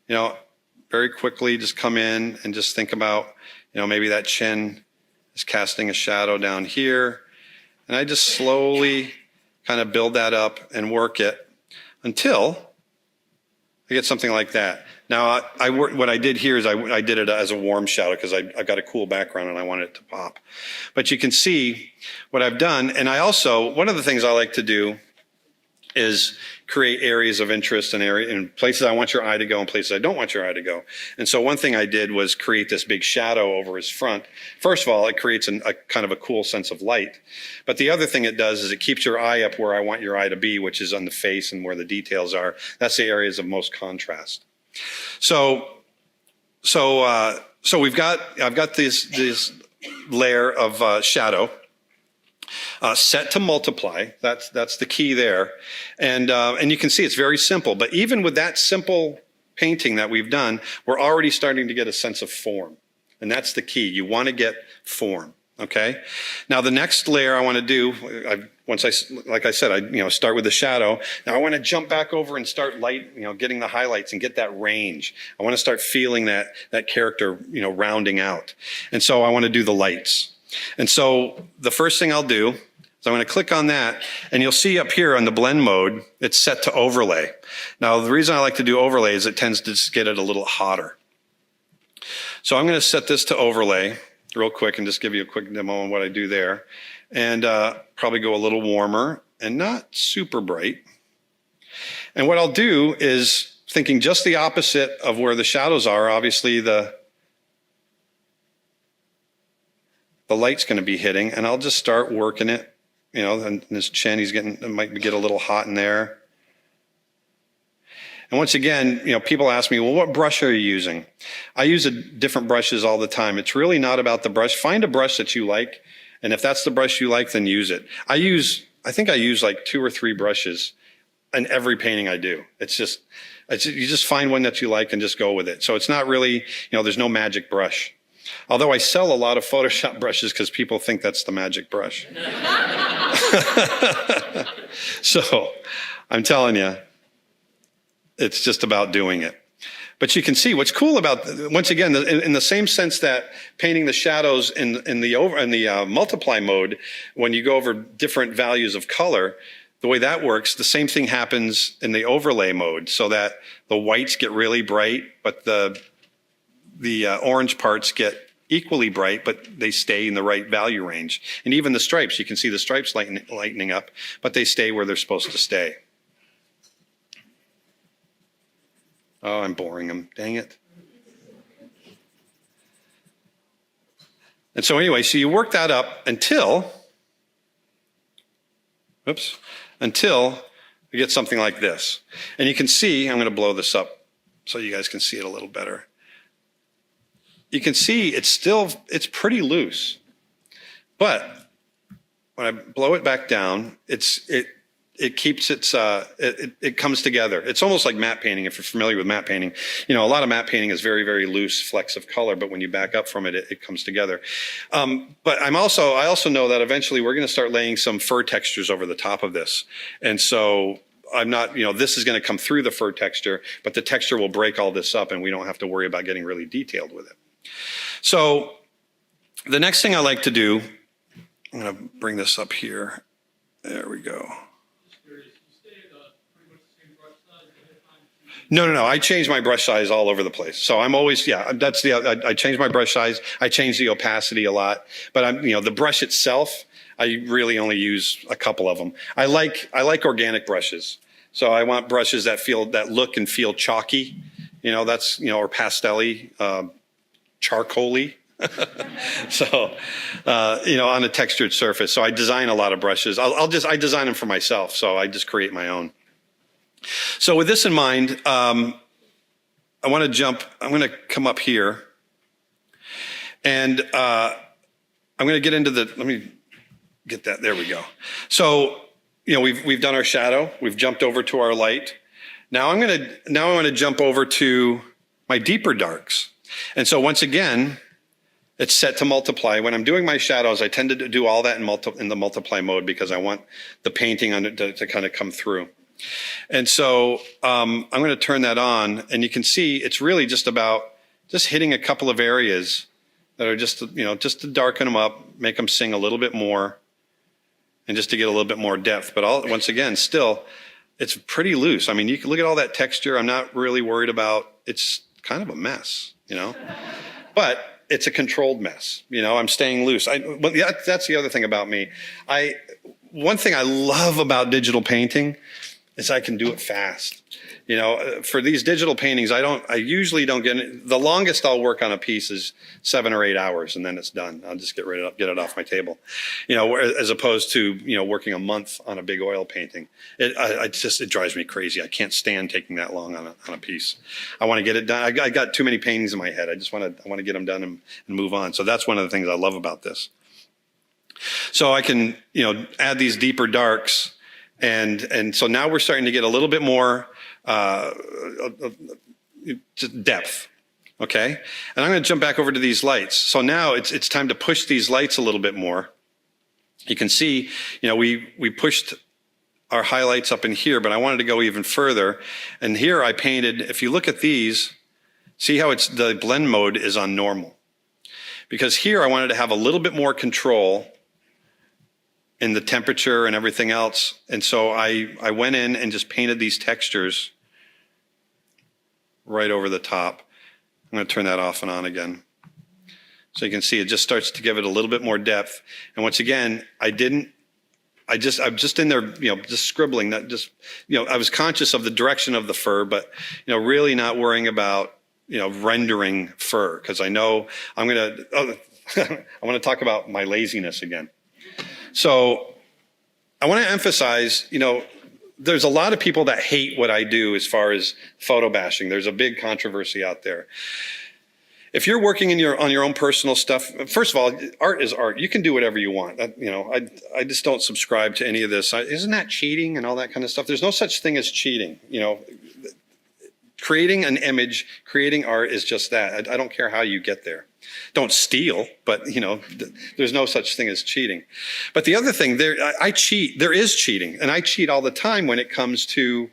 very quickly just come in and just think about, maybe that chin is casting a shadow down here. And I just slowly kind of build that up and work it until I get something like that. Now, what I did here is I did it as a warm shadow because I've got a cool background and I want it to pop. But you can see what I've done. And one of the things I like to do is create areas of interest and places I want your eye to go and places I don't want your eye to go. And so one thing I did was create this big shadow over his front. First of all, it creates a kind of a cool sense of light. But the other thing it does is it keeps your eye up where I want your eye to be, which is on the face and where the details are. That's the areas of most contrast. So I've got this layer of shadow set to multiply. That's the key there, and you can see it's very simple. But even with that simple painting that we've done, we're already starting to get a sense of form, and that's the key. You want to get form. Okay. Now the next layer I want to do, like I said, I start with the shadow. Now I want to jump back over and start getting the highlights and get that range. I want to start feeling that character, rounding out. And so I want to do the lights. And so the first thing I'll do is I'm going to click on that, and you'll see up here on the blend mode, it's set to overlay. Now the reason I like to do overlay is it tends to just get it a little hotter. So I'm going to set this to overlay real quick and just give you a quick demo on what I do there. And probably go a little warmer and not super bright. And what I'll do is thinking just the opposite of where the shadows are. Obviously the light's going to be hitting, and I'll just start working it. And this chin, it might get a little hot in there. And once again, people ask me, well, what brush are you using? I use different brushes all the time. It's really not about the brush. Find a brush that you like, and if that's the brush you like, then use it. I think I use like 2 or 3 brushes in every painting I do. You just find one that you like and just go with it. So it's not really, there's no magic brush. Although I sell a lot of Photoshop brushes because people think that's the magic brush. So I'm telling you, it's just about doing it. But you can see what's cool about, once again, in the same sense that painting the shadows in the multiply mode, when you go over different values of color, the way that works, the same thing happens in the overlay mode, so that the whites get really bright, but the orange parts get equally bright, but they stay in the right value range. And even the stripes, you can see the stripes lightening up, but they stay where they're supposed to stay. Oh, I'm boring them. Dang it. And so anyway, so you work that up until you get something like this. And you can see, I'm going to blow this up so you guys can see it a little better. You can see it's pretty loose. But when I blow it back down, it keeps it comes together. It's almost like matte painting, if you're familiar with matte painting. A lot of matte painting is very, very loose flecks of color, but when you back up from it, it comes together. But I also know that eventually we're going to start laying some fur textures over the top of this. And so I'm not, this is going to come through the fur texture, but the texture will break all this up and we don't have to worry about getting really detailed with it. So the next thing I like to do, I'm going to bring this up here. There we go. No. I change my brush size all over the place. So I'm always, I change my brush size. I change the opacity a lot, but the brush itself, I really only use a couple of them. I like organic brushes. So I want brushes that look and feel chalky, or pastel-y, charcoal-y. So, on a textured surface. So I design a lot of brushes. I design them for myself. So I just create my own. So with this in mind, I'm going to come up here and I'm going to get into let me get that. There we go. So, we've done our shadow. We've jumped over to our light. Now I'm going to jump over to my deeper darks. And so once again, it's set to multiply. When I'm doing my shadows, I tend to do all that in the multiply mode because I want the painting on it to kind of come through. And so I'm going to turn that on, and you can see it's really just about hitting a couple of areas that are just to darken them up, make them sing a little bit more, and just to get a little bit more depth. But once again, still, it's pretty loose. I mean, you can look at all that texture. I'm not really worried about. It's kind of a mess, but it's a controlled mess. I'm staying loose. That's the other thing about me. One thing I love about digital painting is I can do it fast. For these digital paintings, I usually don't the longest I'll work on a piece is 7 or 8 hours, and then it's done. I'll just get it off my table. As opposed to, working a month on a big oil painting. It drives me crazy. I can't stand taking that long on a piece. I want to get it done. I got too many paintings in my head. I want to get them done and move on. So that's one of the things I love about this. So I can, add these deeper darks. And so now we're starting to get a little bit more depth, okay? And I'm going to jump back over to these lights. So now it's time to push these lights a little bit more. You can see, we pushed our highlights up in here, but I wanted to go even further. And here I painted, if you look at these, see how the blend mode is on normal. Because here I wanted to have a little bit more control in the temperature and everything else. And so I went in and just painted these textures right over the top. I'm going to turn that off and on again. So you can see it just starts to give it a little bit more depth. And once again, I'm just in there, just scribbling, I was conscious of the direction of the fur, but, really not worrying about, rendering fur. Cause I know I want to talk about my laziness again. So I want to emphasize, there's a lot of people that hate what I do as far as photo bashing. There's a big controversy out there. If you're working on your own personal stuff, first of all, art is art. You can do whatever you want. I just don't subscribe to any of this. Isn't that cheating and all that kind of stuff? There's no such thing as cheating. Creating an image, creating art is just that. I don't care how you get there. Don't steal, but there's no such thing as cheating. But the other thing, I cheat. There is cheating, and I cheat all the time when it comes to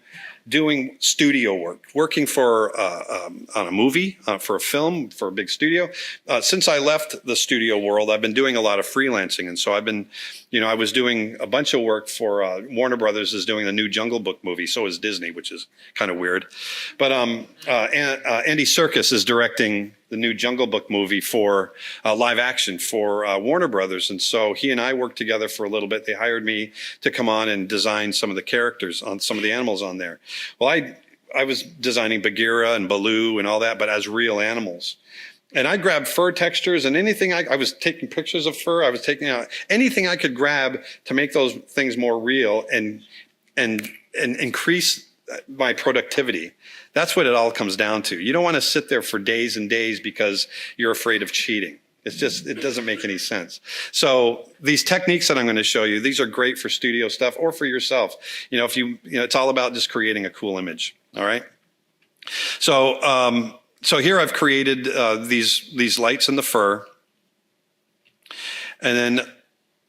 doing studio work, working for on a movie, for a film, for a big studio. Since I left the studio world, I've been doing a lot of freelancing, and so I've been, I was doing a bunch of work for Warner Brothers is doing the new Jungle Book movie. So is Disney, which is kind of weird. But Andy Serkis is directing the new Jungle Book movie for live action for Warner Brothers. And so he and I worked together for a little bit. They hired me to come on and design some of the characters on some of the animals on there. Well, I was designing Bagheera and Baloo and all that, but as real animals. And I grabbed fur textures and anything. I was taking pictures of fur. I was taking out anything I could grab to make those things more real and increase my productivity. That's what it all comes down to. You don't want to sit there for days and days because you're afraid of cheating. It doesn't make any sense. So these techniques that I'm going to show you, these are great for studio stuff or for yourself. It's all about just creating a cool image. All right. So here I've created these lights in the fur, and then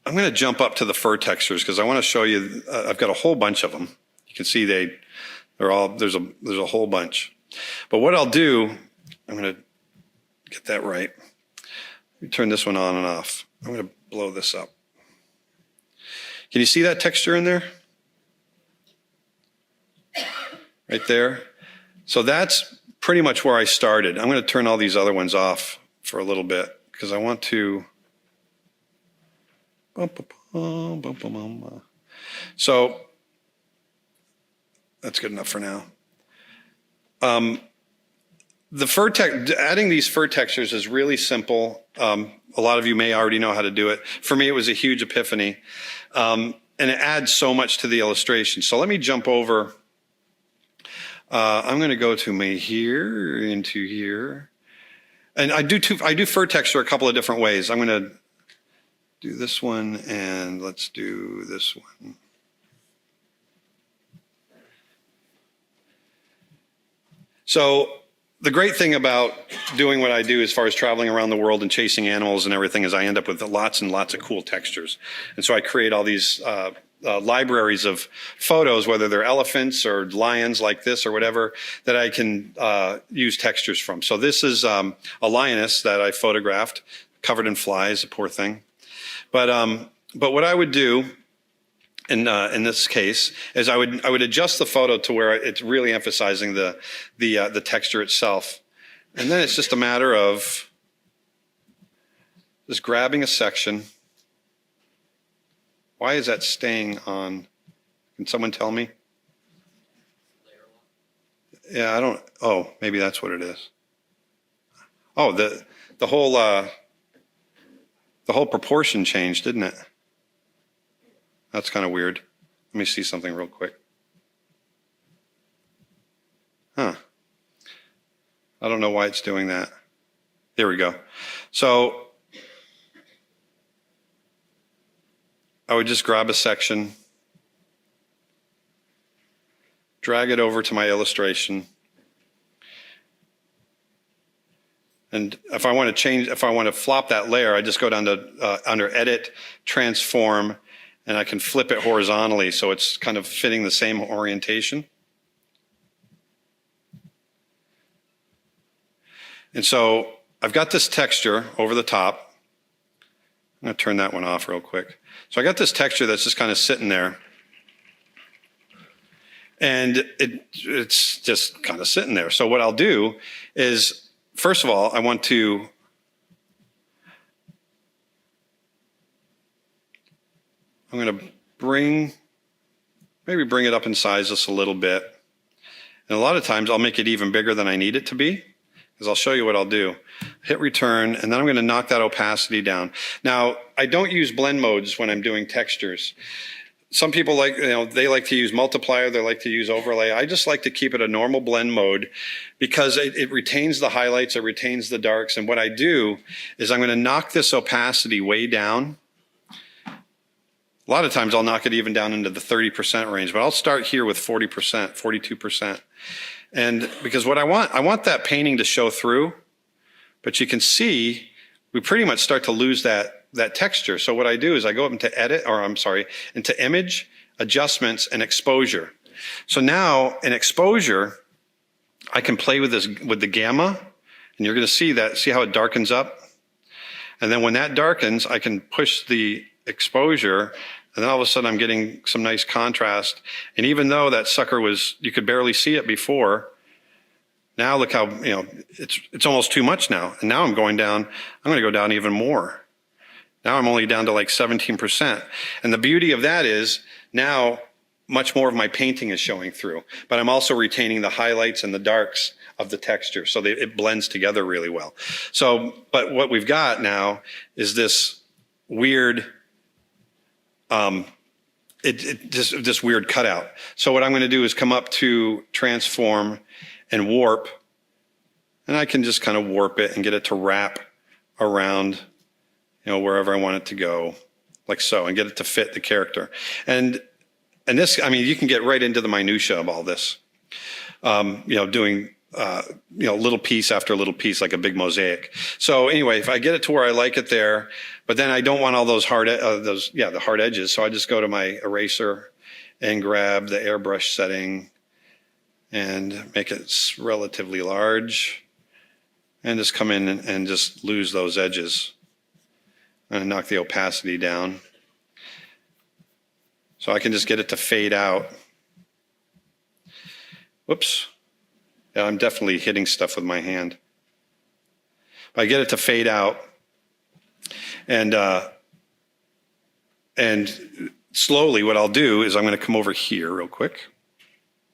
I'm going to jump up to the fur textures because I want to show you. I've got a whole bunch of them. You can see there's a whole bunch. But what I'll do, I'm going to get that right. Let me turn this one on and off. I'm going to blow this up. Can you see that texture in there? Right there. So that's pretty much where I started. I'm going to turn all these other ones off for a little bit because I want to. So that's good enough for now. Adding these fur textures is really simple. A lot of you may already know how to do it. For me, it was a huge epiphany. And it adds so much to the illustration. So let me jump over. I'm going to go to me here, into here. And I do fur texture a couple of different ways. I'm going to do this one, and let's do this one. So the great thing about doing what I do as far as traveling around the world and chasing animals and everything is I end up with lots and lots of cool textures. And so I create all these libraries of photos, whether they're elephants or lions like this or whatever, that I can use textures from. So this is a lioness that I photographed, covered in flies, a poor thing. But what I would do in this case is I would adjust the photo to where it's really emphasizing the texture itself, and then it's just a matter of just grabbing a section. Why is that staying on? Can someone tell me? Yeah, I don't. Oh, maybe that's what it is. Oh, the whole proportion changed, didn't it? That's kind of weird. Let me see something real quick. Huh. I don't know why it's doing that. There we go. So I would just grab a section, drag it over to my illustration. And if I want to flop that layer, I just go down to under Edit, Transform, and I can flip it horizontally so it's kind of fitting the same orientation. And so I've got this texture over the top. I'm going to turn that one off real quick. So I got this texture that's just kind of sitting there. And it's just kind of sitting there. So what I'll do is, first of all, I want to I'm going to maybe bring it up in size just a little bit. And a lot of times I'll make it even bigger than I need it to be, because I'll show you what I'll do. Hit return, and then I'm going to knock that opacity down. Now, I don't use blend modes when I'm doing textures. Some people they like to use multiplier, they like to use overlay. I just like to keep it a normal blend mode because it retains the highlights, it retains the darks. And what I do is I'm going to knock this opacity way down. A lot of times I'll knock it even down into the 30% range, but I'll start here with 40%, 42%. And because what I want that painting to show through, but you can see we pretty much start to lose that texture. So what I do is I go up into Image, Adjustments, and Exposure. So now in Exposure, I can play with the gamma, and you're going to see how it darkens up. And then when that darkens, I can push the exposure, and then all of a sudden I'm getting some nice contrast. And even though that sucker you could barely see it before, now look how, it's almost too much now. And now I'm going to go down even more. Now I'm only down to like 17%. And the beauty of that is now much more of my painting is showing through, but I'm also retaining the highlights and the darks of the texture. So it blends together really well. So, but what we've got now is this weird, this weird cutout. So what I'm going to do is come up to Transform and Warp, and I can just kind of warp it and get it to wrap around, wherever I want it to go, like so, and get it to fit the character. And this, you can get right into the minutia of all this, doing, little piece after little piece, like a big mosaic. So anyway, if I get it to where I like it there, but then I don't want all those the hard edges. So I just go to my eraser and grab the airbrush setting and make it relatively large, and just come in and just lose those edges and knock the opacity down. So I can just get it to fade out. Whoops. Yeah, I'm definitely hitting stuff with my hand. But I get it to fade out. And slowly what I'll do is I'm going to come over here real quick.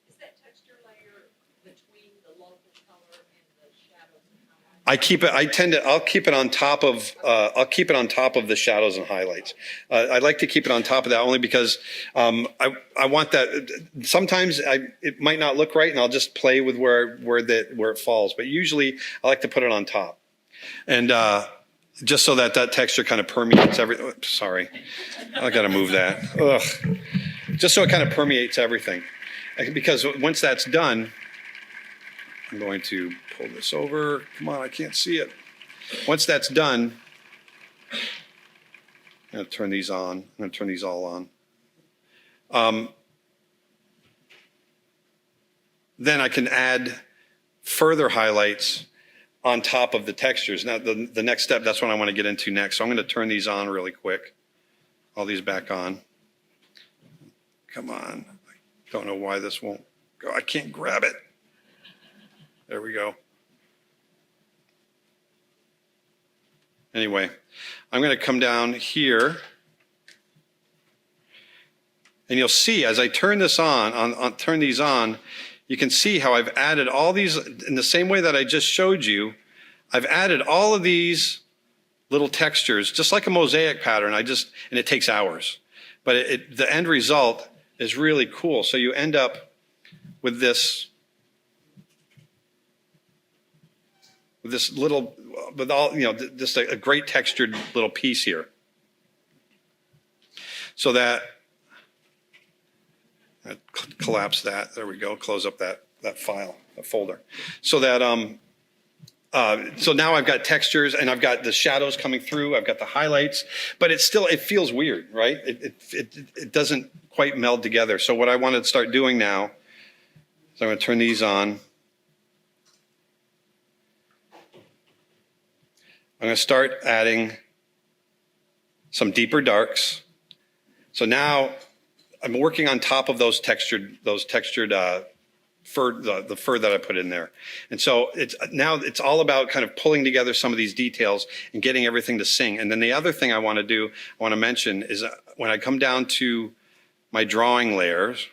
Is that texture layer between the local color and the shadows and highlights? I'll keep it on top of the shadows and highlights. I like to keep it on top of that only because I want that. Sometimes it might not look right, and I'll just play with where it falls. But usually I like to put it on top, and just so that texture kind of permeates everything. Sorry, I got to move that. Ugh. Just so it kind of permeates everything, because once that's done, I'm going to pull this over. Come on, I can't see it. Once that's done, I'm going to turn these on. I'm going to turn these all on. Then I can add further highlights on top of the textures. Now, the next step, that's what I want to get into next. So I'm going to turn these on really quick. All these back on. Come on. I don't know why this won't go. I can't grab it. There we go. Anyway, I'm going to come down here. And you'll see as I turn this turn these on, you can see how I've added all these in the same way that I just showed you. I've added all of these little textures, just like a mosaic pattern. And it takes hours, but the end result is really cool. So you end up with this little, with all, just a great textured little piece here. So that, collapse that. There we go. Close up that file, that folder. So that so now I've got textures and I've got the shadows coming through. I've got the highlights, but it feels weird, right? It doesn't quite meld together. So what I want to start doing now is I'm going to turn these on. I'm going to start adding some deeper darks. So now I'm working on top of those textured fur, the fur that I put in there. And so it's all about kind of pulling together some of these details and getting everything to sing. And then the other thing I want to mention is when I come down to my drawing layers,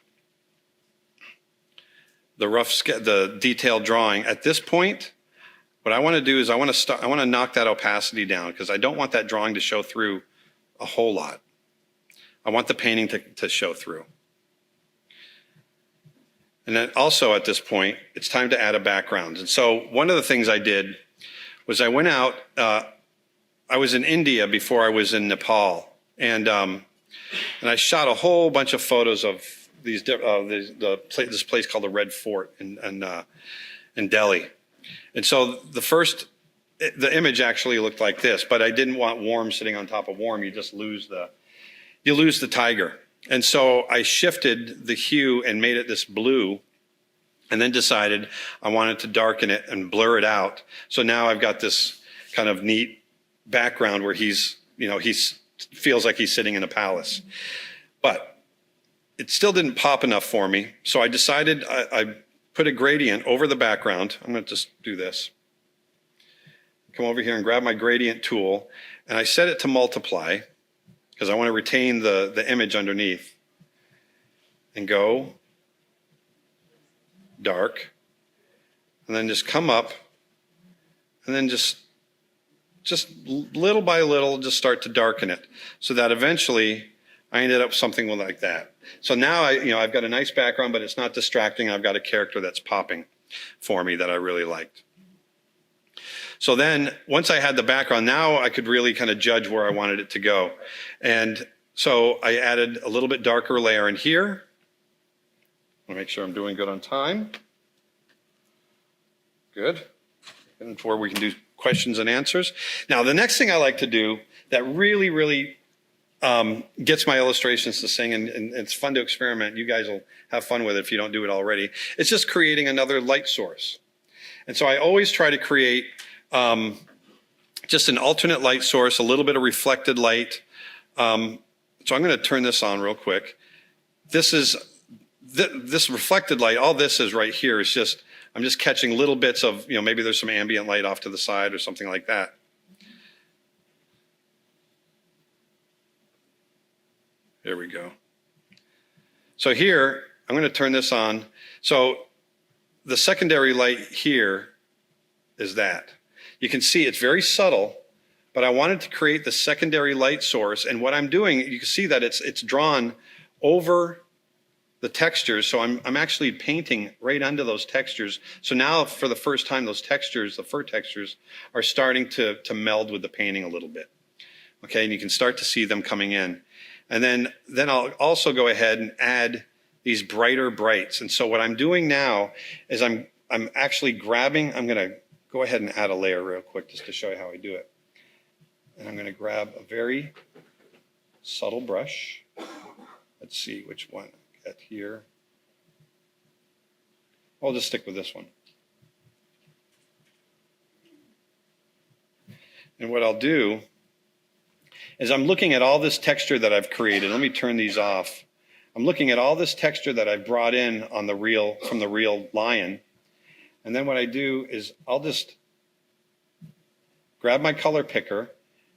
the detailed drawing, at this point, what I want to do is I want to knock that opacity down because I don't want that drawing to show through a whole lot. I want the painting to show through. And then also at this point, it's time to add a background. And so one of the things I did was I went out, I was in India before I was in Nepal. And I shot a whole bunch of photos of this place called the Red Fort in Delhi. And so the image actually looked like this, but I didn't want warm sitting on top of warm. You just lose the tiger. And so I shifted the hue and made it this blue and then decided I wanted to darken it and blur it out. So now I've got this kind of neat background where he feels like he's sitting in a palace. But it still didn't pop enough for me. So I decided I put a gradient over the background. I'm going to just do this. Come over here and grab my gradient tool. And I set it to multiply, because I want to retain the image underneath. And go dark. And then just come up. And then just little by little, just start to darken it. So that eventually I ended up something like that. So now I've got a nice background, but it's not distracting. I've got a character that's popping for me that I really liked. So then once I had the background, now I could really kind of judge where I wanted it to go. And so I added a little bit darker layer in here. I want to make sure I'm doing good on time. Good. And where we can do questions and answers. Now, the next thing I like to do that really, really gets my illustrations to sing, and it's fun to experiment. You guys will have fun with it if you don't do it already. It's just creating another light source. And so I always try to create just an alternate light source, a little bit of reflected light. So I'm going to turn this on real quick. This reflected light, all this is right here is just I'm just catching little bits of, maybe there's some ambient light off to the side or something like that. There we go. So here, I'm going to turn this on. So the secondary light here is that. You can see it's very subtle, but I wanted to create the secondary light source. And what I'm doing, you can see that it's drawn over the textures. So I'm actually painting right under those textures. So now for the first time, those textures, the fur textures, are starting to meld with the painting a little bit. Okay, and you can start to see them coming in. And then I'll also go ahead and add these brighter brights. And so what I'm doing now is I'm actually grabbing, I'm going to go ahead and add a layer real quick just to show you how I do it. And I'm going to grab a very subtle brush. Let's see which one I get here. I'll just stick with this one. And what I'll do is I'm looking at all this texture that I've created. Let me turn these off. I'm looking at all this texture that I've brought in on the real, from the real lion. And then what I do is I'll just grab my color picker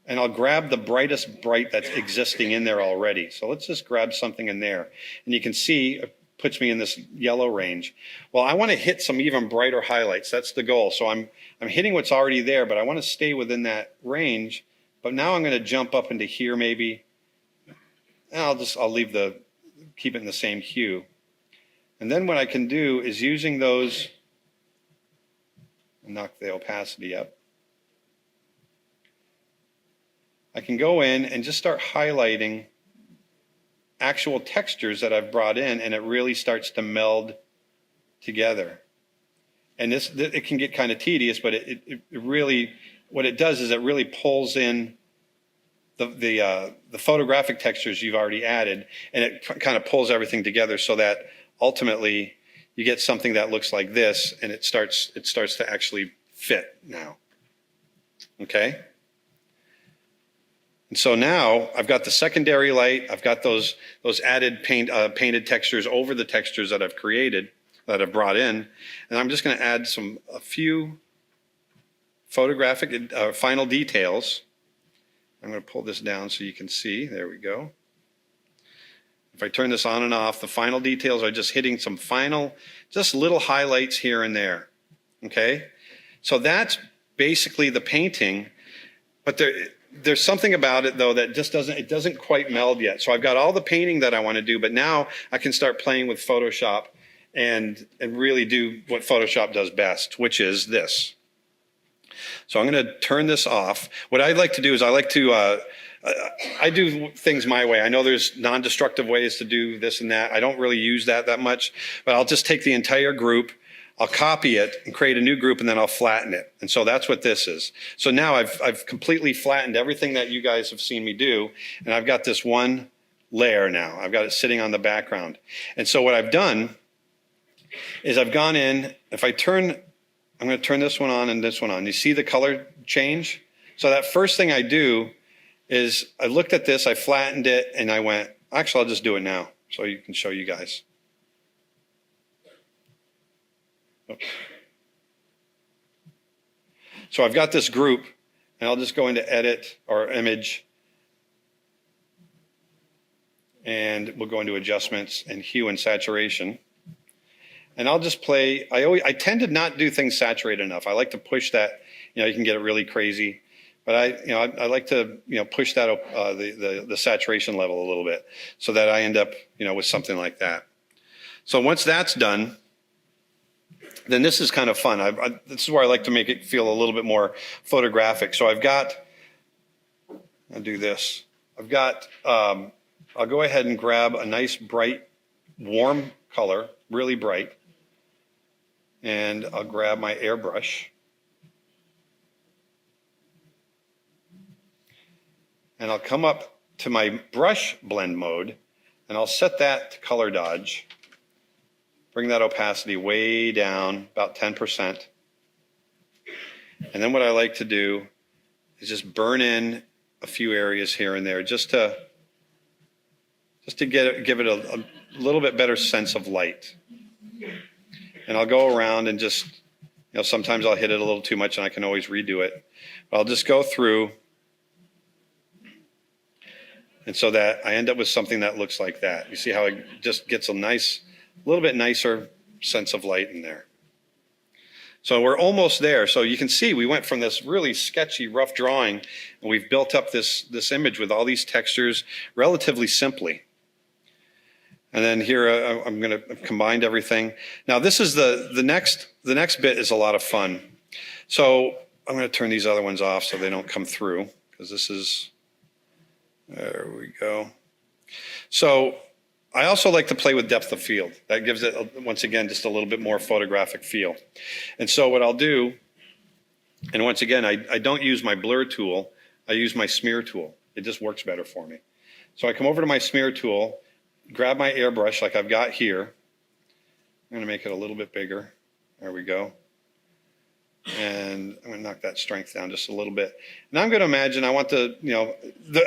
and I'll grab the brightest bright that's existing in there already. So let's just grab something in there. And you can see it puts me in this yellow range. Well, I want to hit some even brighter highlights. That's the goal. So I'm hitting what's already there, but I want to stay within that range. But now I'm going to jump up into here maybe. And I'll keep it in the same hue. And then what I can do is using those, knock the opacity up. I can go in and just start highlighting actual textures that I've brought in, and it really starts to meld together. And it can get kind of tedious, but it really, what it does is it really pulls in the photographic textures you've already added, and it kind of pulls everything together so that ultimately you get something that looks like this, and it starts to actually fit now. Okay? And so now I've got the secondary light, I've got those added painted textures over the textures that I've created, that I've brought in, and I'm just going to add a few photographic final details. I'm going to pull this down so you can see. There we go. If I turn this on and off, the final details are just hitting some final, just little highlights here and there. Okay? So that's basically the painting, but there's something about it though that just doesn't quite meld yet. So I've got all the painting that I want to do, but now I can start playing with Photoshop and really do what Photoshop does best, which is this. So I'm going to turn this off. What I like to do is I do things my way. I know there's non-destructive ways to do this and that. I don't really use that much, but I'll just take the entire group, I'll copy it and create a new group, and then I'll flatten it. And so that's what this is. So now I've completely flattened everything that you guys have seen me do, and I've got this one layer now. I've got it sitting on the background. And so what I've done is I've gone in, I'm going to turn this one on and this one on. You see the color change? So that first thing I do is I looked at this, I flattened it, and I went, actually, I'll just do it now so you can show you guys. Oops. So I've got this group, and I'll just go into edit or image, and we'll go into adjustments and hue and saturation. And I'll just play, I tend to not do things saturated enough. I like to push that, you can get it really crazy. But I like to, push that the saturation level a little bit so that I end up, with something like that. So once that's done, then this is kind of fun. This is where I like to make it feel a little bit more photographic. So I'll do this. I'll go ahead and grab a nice bright, warm color, really bright. And I'll grab my airbrush. And I'll come up to my brush blend mode, and I'll set that to color dodge. Bring that opacity way down, about 10%. And then what I like to do is just burn in a few areas here and there, just to give it a little bit better sense of light. And I'll go around and just, sometimes I'll hit it a little too much and I can always redo it. But I'll just go through. And so that I end up with something that looks like that. You see how it just gets a little bit nicer sense of light in there. So we're almost there. So you can see we went from this really sketchy, rough drawing, and we've built up this image with all these textures relatively simply. And then here I'm going to combine everything. Now this is the next bit is a lot of fun. So I'm going to turn these other ones off so they don't come through, because this is, there we go. So I also like to play with depth of field. That gives it, once again, just a little bit more photographic feel. And so what I'll do, and once again, I don't use my blur tool, I use my smear tool. It just works better for me. So I come over to my smear tool, grab my airbrush like I've got here. I'm going to make it a little bit bigger. There we go. And I'm going to knock that strength down just a little bit. And I'm going to imagine I want to,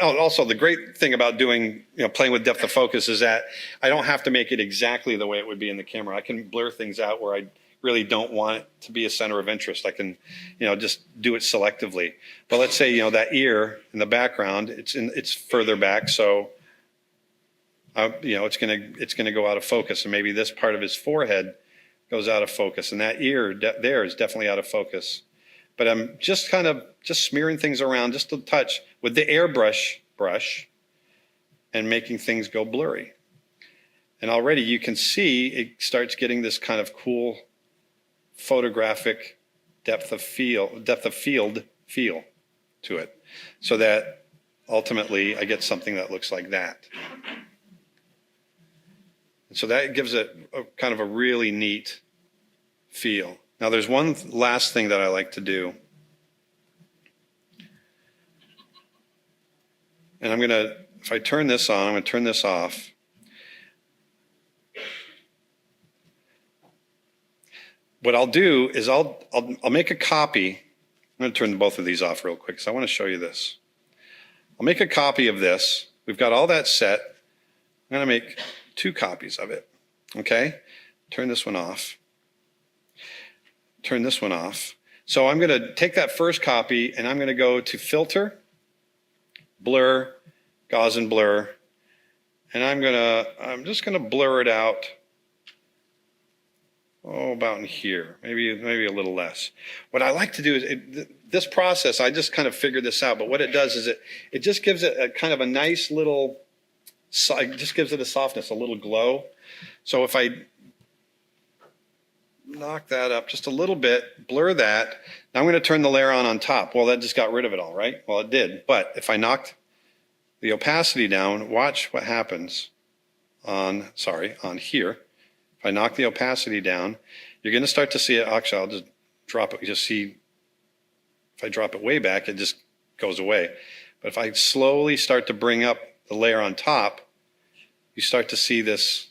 also the great thing about doing, playing with depth of focus is that I don't have to make it exactly the way it would be in the camera. I can blur things out where I really don't want it to be a center of interest. I can, just do it selectively. But let's say, that ear in the background, it's further back. So, it's going to go out of focus. And maybe this part of his forehead goes out of focus, and that ear there is definitely out of focus. But I'm just smearing things around just a touch with the airbrush brush and making things go blurry. And already you can see it starts getting this kind of cool photographic depth of field feel to it, so that ultimately I get something that looks like that. And so that gives it a kind of a really neat feel. Now there's one last thing that I like to do. And if I turn this on, I'm going to turn this off. What I'll do is I'll make a copy. I'm going to turn both of these off real quick because I want to show you this. I'll make a copy of this. We've got all that set. I'm going to make 2 copies of it. Okay? Turn this one off. Turn this one off. So I'm going to take that first copy and I'm going to go to Filter, Blur, Gaussian Blur, and I'm just going to blur it out. About in here, maybe a little less. What I like to do is this process. I just kind of figured this out, but what it does is it just gives it a kind of a nice little. It just gives it a softness, a little glow. So if I knock that up just a little bit, blur that. Now I'm going to turn the layer on top. Well, that just got rid of it all, right? Well, it did. But if I knocked the opacity down, watch what happens on here. If I knock the opacity down, you're going to start to see it. Actually, I'll just drop it. You just see, if I drop it way back, it just goes away. But if I slowly start to bring up the layer on top, you start to see this.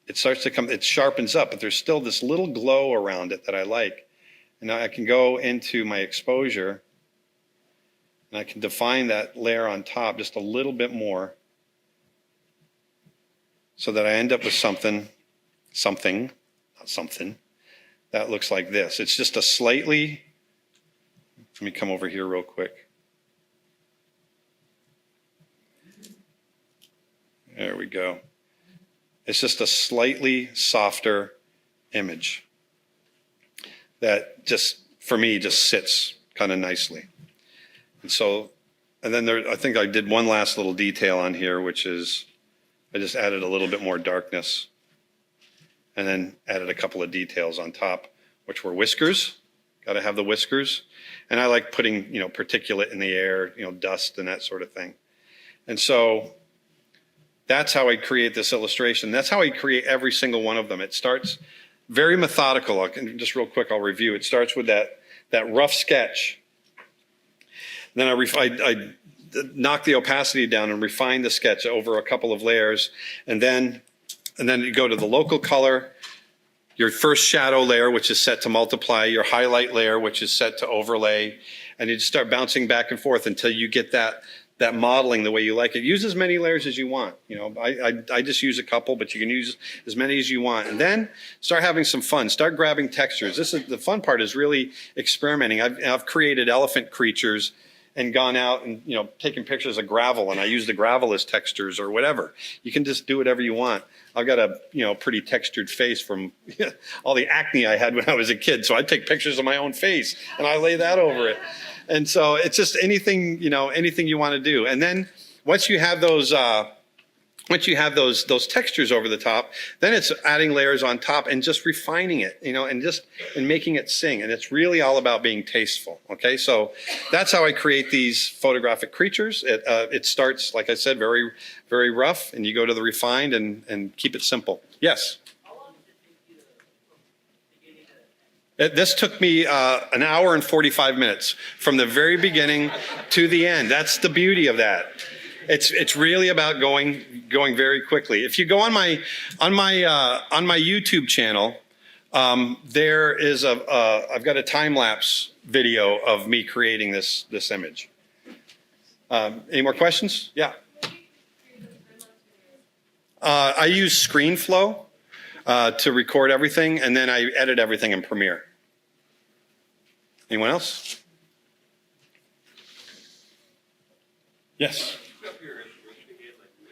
It starts to come, it sharpens up, but there's still this little glow around it that I like. And now I can go into my exposure and I can define that layer on top just a little bit more, so that I end up with something that looks like this. It's just a slightly, let me come over here real quick. There we go. It's just a slightly softer image that just, for me, just sits kind of nicely. And then I think I did one last little detail on here, which is, I just added a little bit more darkness and then added a couple of details on top, which were whiskers. Got to have the whiskers. And I like putting, particulate in the air, dust and that sort of thing. And so that's how I create this illustration. That's how I create every single one of them. It starts very methodical. Just real quick, I'll review. It starts with that rough sketch. Then I knock the opacity down and refine the sketch over a couple of layers, and then you go to the local color, your first shadow layer, which is set to multiply, your highlight layer, which is set to overlay, and you just start bouncing back and forth until you get that that modeling the way you like it. Use as many layers as you want. You know, I just use a couple, but you can use as many as you want. And then start having some fun. Start grabbing textures. This is the fun part, is really experimenting. I've created elephant creatures and gone out and, you know, taken pictures of gravel, and I use the gravel as textures or whatever. You can just do whatever you want. I've got a, you know, pretty textured face from all the acne I had when I was a kid. So I take pictures of my own face and I lay that over it. And so it's just anything, you know, anything you want to do. And then once you have those textures over the top, then it's adding layers on top and just refining it, you know, and making it sing. And it's really all about being tasteful. Okay, so that's how I create these photographic creatures. It starts, like I said, very, very rough, and you go to the refined and keep it simple. Yes. How long does it take you from beginning to end? This took me an hour and 45 minutes from the very beginning to the end. That's the beauty of that. It's really about going very quickly. If you go on my YouTube channel, there is I've got a time lapse video of me creating this image. Any more questions? Yeah. I use ScreenFlow to record everything, and then I edit everything in Premiere. Anyone else? Yes.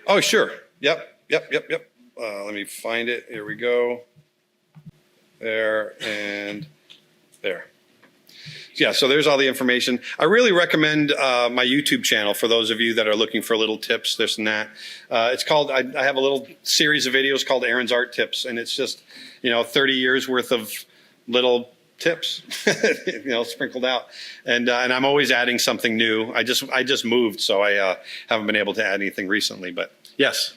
Oh, sure. Yep. Let me find it. Here we go. There and there. Yeah, so there's all the information. I really recommend my YouTube channel for those of you that are looking for little tips, this and that. It's called, I have a little series of videos called Aaron's Art Tips, and it's just, you know, 30 years worth of little tips, you know, sprinkled out. And I'm always adding something new. I just moved, so I haven't been able to add anything recently, but yes.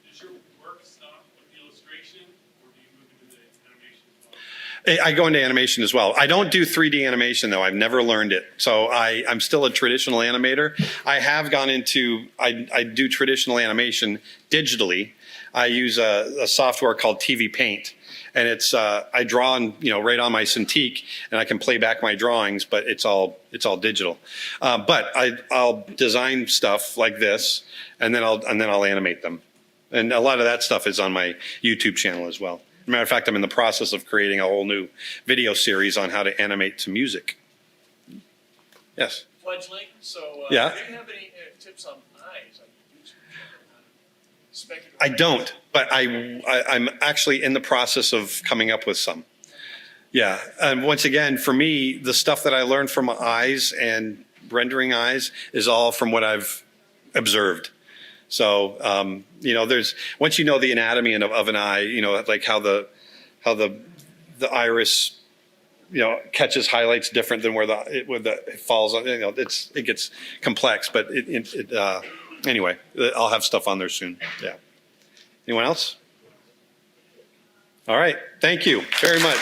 Does your work stop with the illustration, or do you move into the animation as well? I go into animation as well. I don't do 3D animation, though. I've never learned it. So I'm still a traditional animator. I have gone into, I do traditional animation digitally. I use a software called TV Paint. And it's, I draw on, you know, right on my Cintiq, and I can play back my drawings, but it's all digital. But I'll design stuff like this, and then I'll animate them. And a lot of that stuff is on my YouTube channel as well. As a matter of fact, I'm in the process of creating a whole new video series on how to animate to music. Yes. Fledgling, so Yeah. do you have any tips on eyes? Like, spectacle- I don't, but I'm actually in the process of coming up with some. Yeah, and once again, for me, the stuff that I learned from eyes and rendering eyes is all from what I've observed. So, you know, once you know the anatomy of an eye, you know, like how the iris, you know, catches highlights different than where it falls. You know, it gets complex, but anyway, I'll have stuff on there soon. Yeah. Anyone else? All right. Thank you very much.